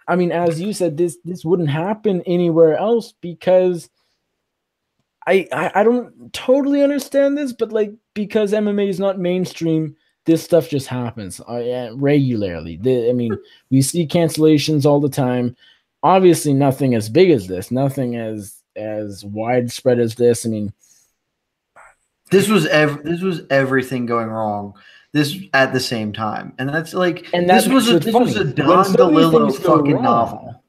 as you said, this wouldn't happen anywhere else because I don't totally understand this, but because MMA is not mainstream, this stuff just happens regularly. We see cancellations all the time. Obviously, nothing as big as this, nothing as widespread as this. This was everything going wrong. This at the same time, and that's like, And that this was a Don DeLillo fucking novel.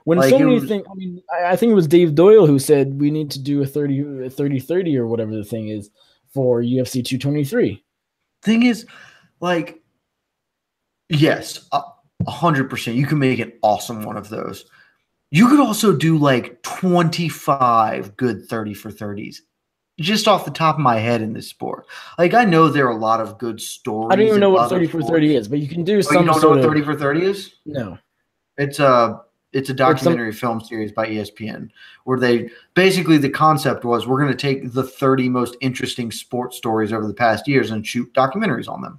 When Like, so many things, I mean, I think it was Dave Doyle who said we need to do a 30-30 or whatever the thing is for UFC 223. Thing is, like, yes, 100%. You can make an awesome one of those. You could also do like 25 good 30 for 30s. Just off the top of my head in this sport. Like, I know there are a lot of good stories. I don't even know what 30 for 30 is, but you can do some. You don't know what 30 for 30 is? No. It's a documentary film series by ESPN where they basically, the concept was, we're going to take the 30 most interesting sports stories over the past years and shoot documentaries on them.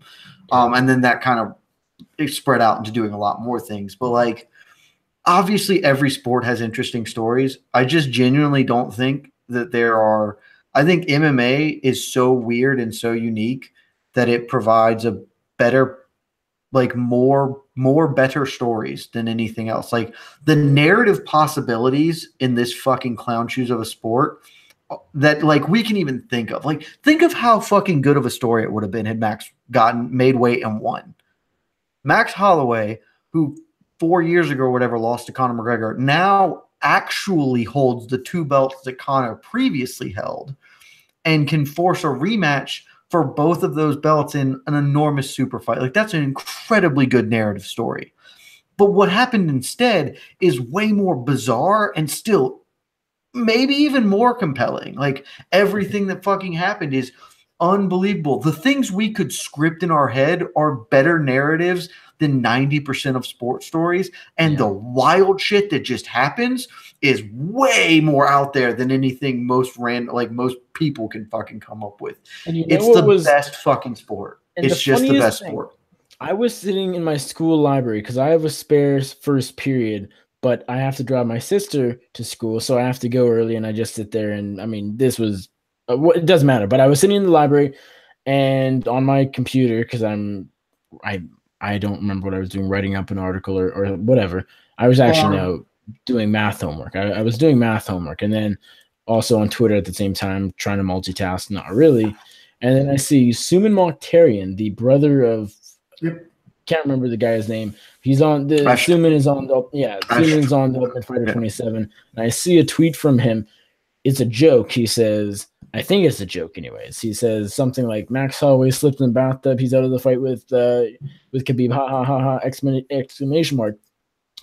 And then that kind of spread out into doing a lot more things. But like, obviously every sport has interesting stories. I just genuinely don't think that there are. I think MMA is so weird and so unique that it provides a better, like, more better stories than anything else. Like, the narrative possibilities in this fucking clown shoes of a sport that, like, we can even think of. Like, think of how fucking good of a story it would have been had Max made weight and won. Max Holloway, who 4 years ago or whatever lost to Conor McGregor, now actually holds the 2 belts that Conor previously held and can force a rematch for both of those belts in an enormous super fight. Like, that's an incredibly good narrative story. But what happened instead is way more bizarre and still maybe even more compelling. Like, everything that fucking happened is unbelievable. The things we could script in our head are better narratives than 90% of sports stories. And the wild shit that just happens is way more out there than anything most people can fucking come up with. And it's the best fucking sport. It's just the best sport. I was sitting in my school library because I have a spare first period, but I have to drive my sister to school, so I have to go early, and I just sit there. And I mean, this was it doesn't matter, but I was sitting in the library and on my computer because I don't remember what I was doing, writing up an article or whatever. I was actually doing math homework. I was doing math homework, and then also on Twitter at the same time, trying to multitask, not really. And then I see Suman Mokhtarian, the brother of, can't remember the guy's name. He's on the Suman is on the Suman's on the Ultimate Fighter 27. And I see a tweet from him. It's a joke. He says, I think it's a joke anyways. He says something like, Max Holloway slipped in the bathtub. He's out of the fight with Khabib. Ha ha ha ha! Exclamation mark.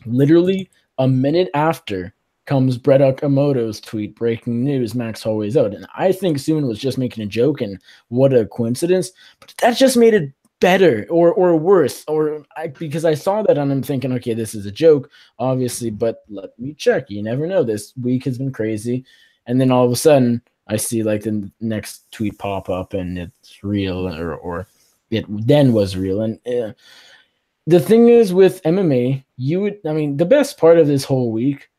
Literally a minute after comes Brett Okamoto's tweet, breaking news, Max Holloway's out. And I think Suman was just making a joke, and what a coincidence. But that just made it better or worse. Because I saw that and I'm thinking, okay, this is a joke, obviously, but let me check. You never know. This week has been crazy. And then all of a sudden, I see like the next tweet pop up and it's real, or it then was real. And the thing is with MMA, the best part of this whole week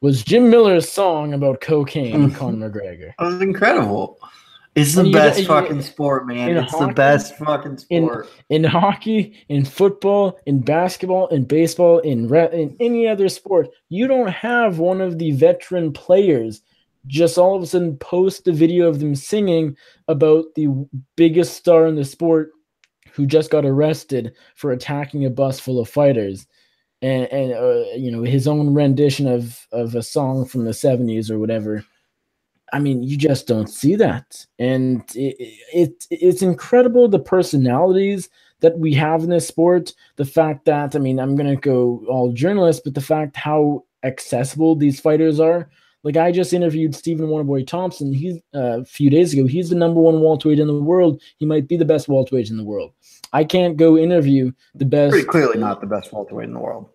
was Jim Miller's song about cocaine and Conor McGregor. That was incredible. It's the best fucking sport, man. It's the best fucking sport. In hockey, in football, in basketball, in baseball, in any other sport, you don't have one of the veteran players just all of a sudden post a video of them singing about the biggest star in the sport who just got arrested for attacking a bus full of fighters. And his own rendition of a song from the 70s or whatever. I mean, you just don't see that. And it's incredible, the personalities that we have in this sport. The fact that, I'm going to go all journalist, but the fact how accessible these fighters are. Like, I just interviewed Stephen Wonderboy Thompson. He's a few days ago. He's the number one welterweight in the world. He might be the best welterweight in the world. I can't go interview the best. Pretty clearly not the best welterweight in the world.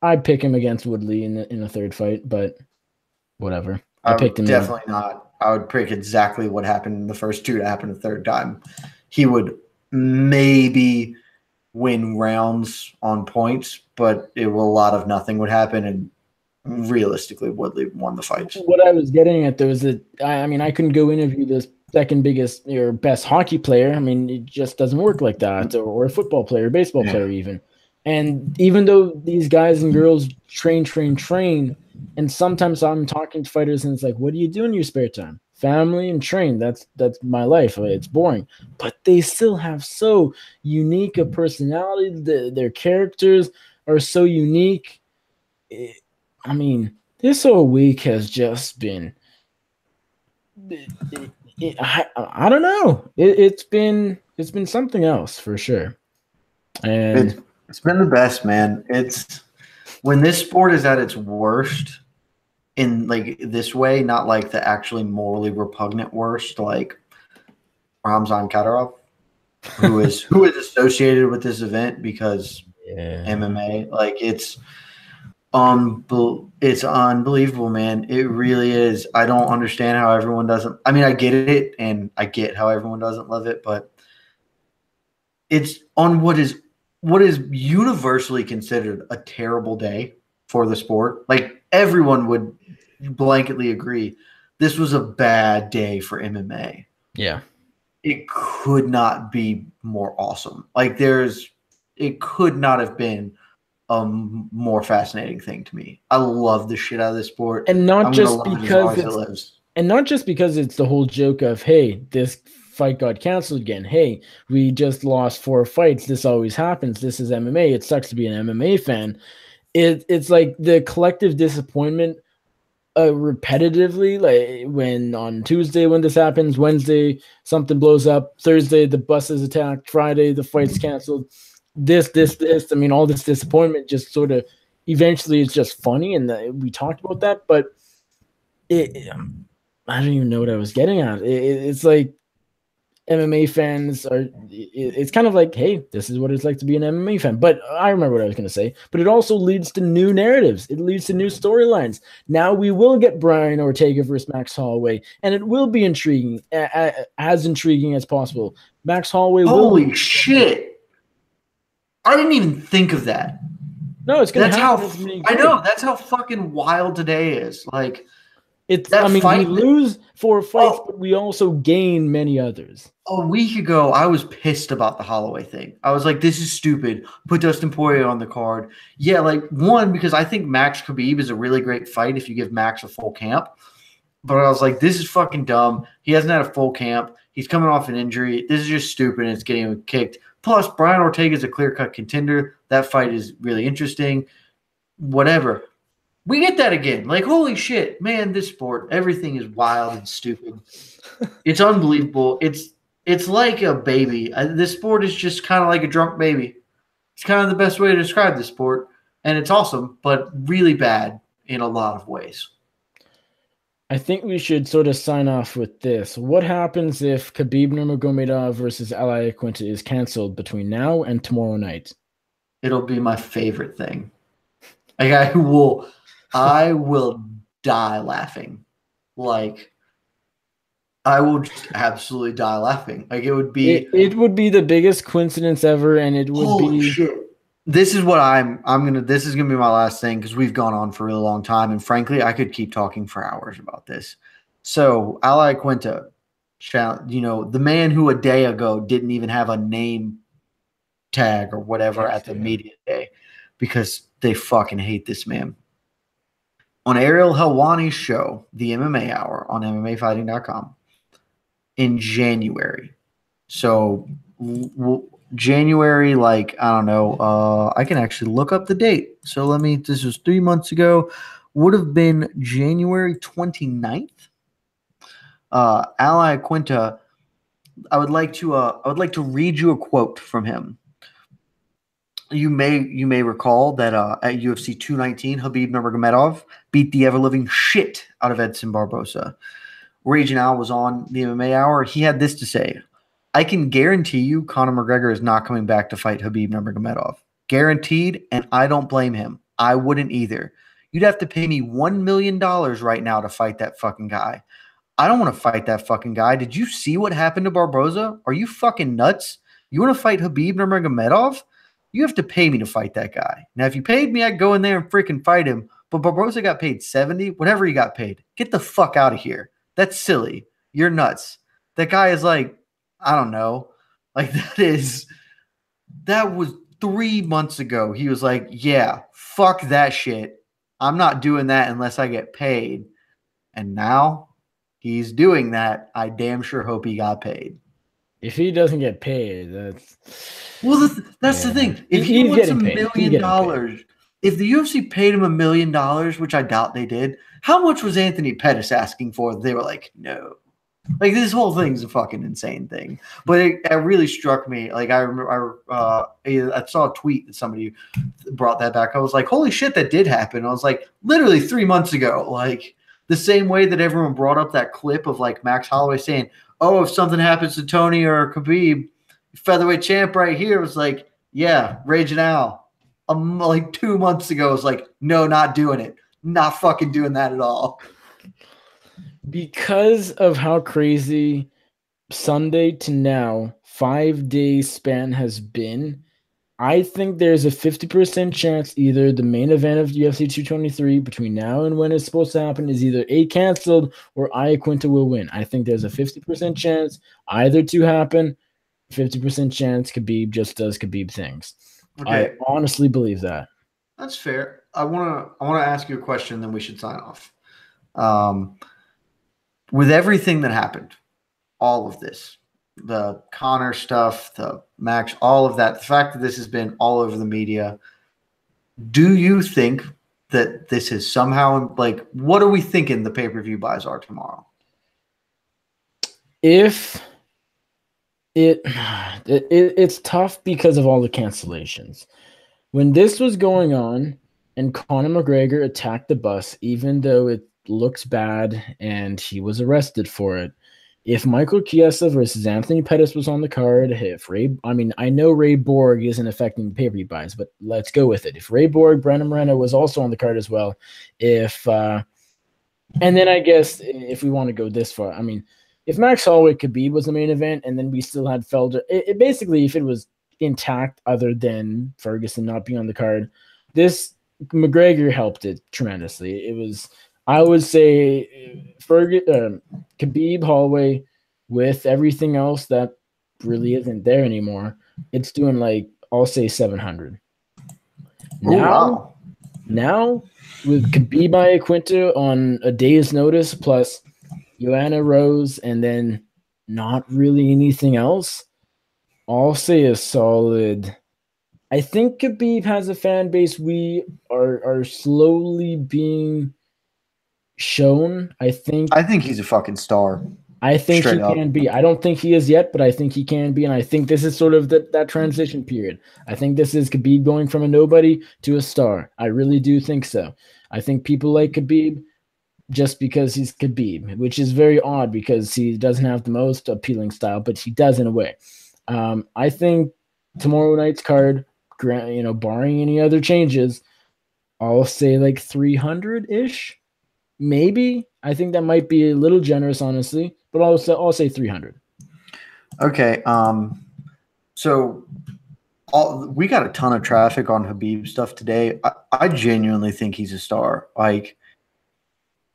I'd pick him against Woodley in a third fight, but whatever. I picked him. Definitely not. I would pick exactly what happened in the first two to happen the third time. He would maybe win rounds on points, but a lot of nothing would happen, and realistically, Woodley won the fight. What I was getting at, there was I couldn't go interview the second biggest or best hockey player. I mean, it just doesn't work like that, or a football player, baseball player even. And even though these guys and girls train, and sometimes I'm talking to fighters and it's like, what do you do in your spare time? family and train. That's my life. It's boring, but they still have so unique a personality. Their characters are so unique. I mean, this whole week has just been. I don't know. It's been something else for sure. And it's been the best, man. It's when this sport is at its worst in like this way, not like the actually morally repugnant worst, like Ramzan Kadyrov, who is associated with this event because MMA. Like it's unbelievable, man. It really is. I don't understand how everyone doesn't. I mean, I get it, and I get how everyone doesn't love it, but it's on what is universally considered a terrible day for the sport. Like everyone would blanketly agree, this was a bad day for MMA. Yeah, it could not be more awesome. Like it could not have been a more fascinating thing to me. I love the shit out of this sport, and not just because it's the whole joke of, hey, this fight got canceled again. Hey, we just lost 4 fights. This always happens. This is MMA. It sucks to be an MMA fan. It's like the collective disappointment repetitively, like when on Tuesday when this happens, Wednesday something blows up, Thursday the bus is attacked, Friday the fight's canceled. This. I mean, all this disappointment just sort of eventually it's just funny, and we talked about that, but I don't even know what I was getting at. It's like MMA fans are. It's kind of like, hey, this is what it's like to be an MMA fan. But I remember what I was going to say. But it also leads to new narratives. It leads to new storylines. Now we will get Brian Ortega versus Max Holloway, and it will be intriguing, as intriguing as possible. Max Holloway. Holy shit! I didn't even think of that. No, it's going to happen. I know. That's how fucking wild today is. Like, it's. I mean, we lose 4 fights, but we also gain many others. A week ago, I was pissed about the Holloway thing. I was like, this is stupid. Put Dustin Poirier on the card. Yeah, like, one, because I think Max Khabib is a really great fight if you give Max a full camp. But I was like, this is fucking dumb. He hasn't had a full camp. He's coming off an injury. This is just stupid, and it's getting him kicked. Plus, Brian Ortega is a clear-cut contender. That fight is really interesting. Whatever. We get that again. Like, holy shit, man, this sport, everything is wild and stupid. It's unbelievable. It's like a baby. This sport is just kind of like a drunk baby. It's kind of the best way to describe this sport. And it's awesome, but really bad in a lot of ways. I think we should sort of sign off with this. What happens if Khabib Nurmagomedov versus Iaquinta is canceled between now and tomorrow night? It'll be my favorite thing. Like, I will die laughing. Like, I will just absolutely die laughing. Like, it would be the biggest coincidence ever, and it would holy shit. This is what this is gonna be my last thing, because we've gone on for a really long time, and frankly, I could keep talking for hours about this. So, Iaquinta, the man who a day ago didn't even have a name tag or whatever at the media day because they fucking hate this man. On Ariel Helwani's show, the MMA Hour on MMAfighting.com, in January. So January, like, I don't know, I can actually look up the date. So this was 3 months ago, would have been January 29th. Iaquinta, I would like to read you a quote from him. You may recall that at UFC 219, Khabib Nurmagomedov beat the ever-living shit out of Edson Barboza. Raging Al was on the MMA Hour. He had this to say: I can guarantee you Conor McGregor is not coming back to fight Khabib Nurmagomedov. Guaranteed, and I don't blame him. I wouldn't either. You'd have to pay me $1 million right now to fight that fucking guy. I don't want to fight that fucking guy. Did you see what happened to Barboza? Are you fucking nuts? You want to fight Khabib Nurmagomedov? You have to pay me to fight that guy. Now, if you paid me, I'd go in there and freaking fight him. But Barboza got paid 70, whatever he got paid. Get the fuck out of here. That's silly. You're nuts. That guy is like, I don't know. Like, that was 3 months ago. He was like, yeah, fuck that shit. I'm not doing that unless I get paid. And now he's doing that, I damn sure hope he got paid. If he doesn't get paid, that's the thing. If he he's wants getting paid. He's getting $1 million, if the UFC paid him $1 million, which I doubt they did, how much was Anthony Pettis asking for? They were like, no. Like, this whole thing's a fucking insane thing. But it really struck me. Like, I remember I saw a tweet that somebody brought that back. I was like, holy shit, that did happen. I was like, literally 3 months ago. Like, the same way that everyone brought up that clip of, like, Max Holloway saying, oh, if something happens to Tony or Khabib, featherweight champ right here, was like, yeah, Raging Al. Like 2 months ago, was like, no, not doing it. Not fucking doing that at all. Because of how crazy Sunday to now, 5-day span has been, I think there's a 50% chance either the main event of UFC 223 between now and when it's supposed to happen is either A, canceled, or Iaquinta will win. I think there's a 50% chance either to happen. 50% chance Khabib just does Khabib things. Okay. I honestly believe that. That's fair. I wanna ask you a question, then we should sign off. With everything that happened, all of this, the Conor stuff, the Max, all of that, the fact that this has been all over the media, do you think that this is somehow, like, what are we thinking the pay-per-view buys are tomorrow? If it's tough because of all the cancellations. When this was going on and Conor McGregor attacked the bus, even though it looks bad and he was arrested for it, if Michael Chiesa versus Anthony Pettis was on the card, I know Ray Borg isn't affecting the pay-per-view buys, but let's go with it. If Ray Borg, Brandon Moreno was also on the card as well, and then I guess if we want to go this far, if Max Holloway Khabib was the main event and then we still had Felder, it basically, if it was intact other than Ferguson not being on the card, this McGregor helped it tremendously. It was, I would say, Khabib Holloway with everything else that really isn't there anymore. It's doing like, I'll say 700. Now with Khabib Iaquinta on a day's notice plus Joanna Rose and then not really anything else, I'll say a solid. I think Khabib has a fan base. We are slowly being shown. I think he's a fucking star. I think he can be. I don't think he is yet, but I think he can be. And I think this is sort of that transition period. I think this is Khabib going from a nobody to a star. I really do think so. I think people like Khabib just because he's Khabib, which is very odd because he doesn't have the most appealing style, but he does in a way. I think tomorrow night's card, barring any other changes, I'll say like 300-ish, maybe. I think that might be a little generous, honestly, but I'll say 300. Okay. So we got a ton of traffic on Khabib stuff today. I genuinely think he's a star. Like,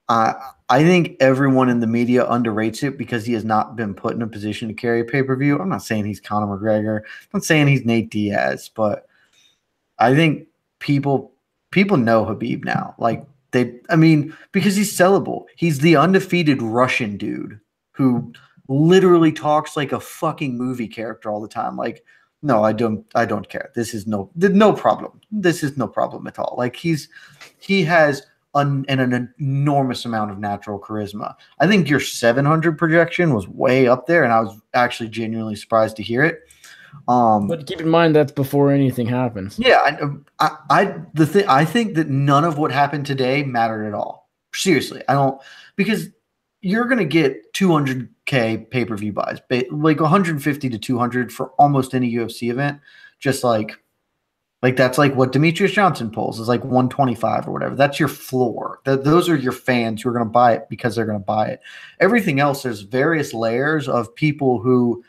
I think everyone in the media underrates it because he has not been put in a position to carry a pay-per-view. I'm not saying he's Conor McGregor. I'm not saying he's Nate Diaz, but I think people know Khabib now. Like, because he's sellable. He's the undefeated Russian dude who literally talks like a fucking movie character all the time. Like, no, I don't care. This is no problem. This is no problem at all. Like, he has an enormous amount of natural charisma. I think your 700 projection was way up there, and I was actually genuinely surprised to hear it. But keep in mind that's before anything happens. Yeah, I think that none of what happened today mattered at all. Seriously, I don't, because you're gonna get 200K pay-per-view buys, like 150 to 200 for almost any UFC event. Just like that's like what Demetrius Johnson pulls is like 125 or whatever. That's your floor. Those are your fans who are going to buy it because they're going to buy it. Everything else, there's various layers of people who,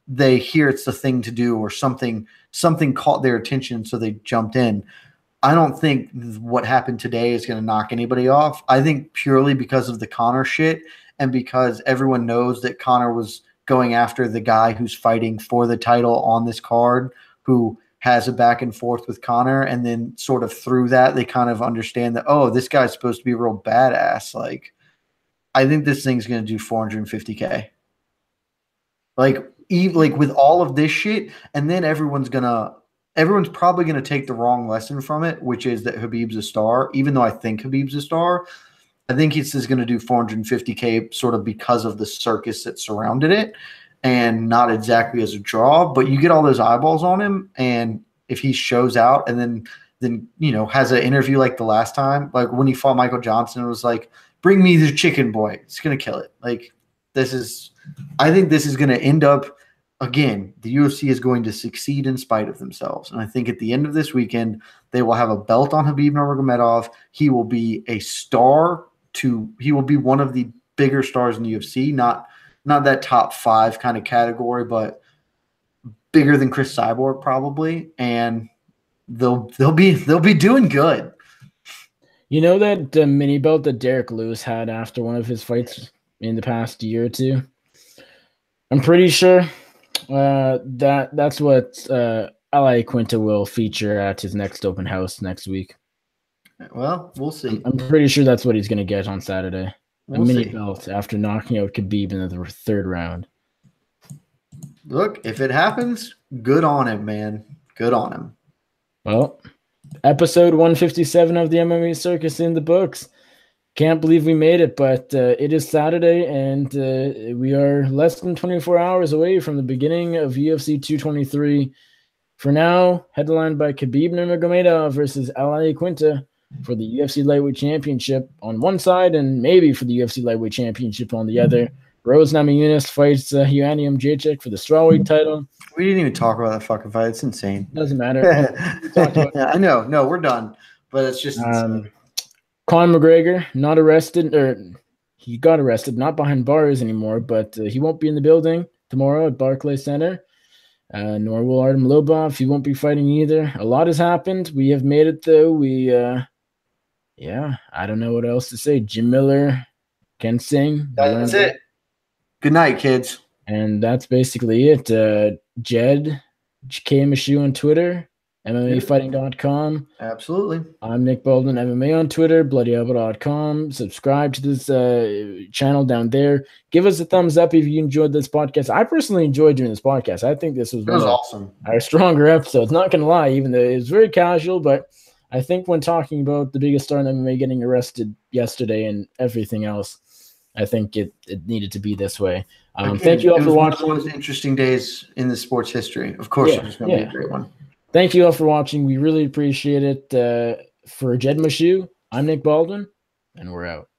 they hear it's the thing to do or something caught their attention, so they jumped in. I don't think what happened today is going to knock anybody off. I think purely because of the Conor shit and because everyone knows that Conor was going after the guy who's fighting for the title on this card, who has a back and forth with Conor, and then sort of through that they kind of understand that, oh, this guy's supposed to be a real badass. Like, I think this thing's going to do 450K. Like with all of this shit, and then everyone's probably going to take the wrong lesson from it, which is that Khabib's a star. Even though I think Khabib's a star, I think this is going to do 450K sort of because of the circus that surrounded it, and not exactly as a draw. But you get all those eyeballs on him, and if he shows out, and then has an interview like the last time, like when he fought Michael Johnson, it was like, "Bring me the chicken boy. It's going to kill it." Like I think this is going to end up. Again, the UFC is going to succeed in spite of themselves. And I think at the end of this weekend, they will have a belt on Khabib Nurmagomedov. He will be a star he will be one of the bigger stars in the UFC, not that top 5 kind of category, but bigger than Chris Cyborg probably. And they'll be doing good. You know that mini belt that Derek Lewis had after one of his fights in the past year or two? I'm pretty sure that's what Iaquinta will feature at his next open house next week. Well, we'll see. I'm pretty sure that's what he's going to get on Saturday. We'll a mini see. Belt after knocking out Khabib in the 3rd round. Look, if it happens, good on him, man. Good on him. Well, episode 157 of the MMA Circus in the books. Can't believe we made it, but it is Saturday, and we are less than 24 hours away from the beginning of UFC 223. For now, headlined by Khabib Nurmagomedov versus Iaquinta for the UFC Lightweight Championship on one side, and maybe for the UFC Lightweight Championship on the other. Rose Namajunas fights Joanna Jacek for the strawweight title. We didn't even talk about that fucking fight. It's insane. Doesn't matter. I know. No, we're done. But it's just insane. Conor McGregor, not arrested, or he got arrested, not behind bars anymore, but he won't be in the building tomorrow at Barclays Center. Nor will Artem Lobov. He won't be fighting either. A lot has happened. We have made it, though. I don't know what else to say. Jim Miller can sing. That's it. Good night, kids. And that's basically it. Jed Meshew on Twitter, MMAfighting.com. Absolutely. I'm Nick Baldwin, MMA on Twitter, BloodyElbow.com. Subscribe to this channel down there. Give us a thumbs up if you enjoyed this podcast. I personally enjoyed doing this podcast. I think this was awesome. Our stronger episodes. Not going to lie, even though it was very casual, but I think when talking about the biggest star in MMA getting arrested yesterday and everything else, I think it needed to be this way. Thank you all for watching. One of the most interesting days in the sports history. Of course, it was going to be a great one. Thank you all for watching. We really appreciate it. For Jed Meshew, I'm Nick Baldwin, and we're out.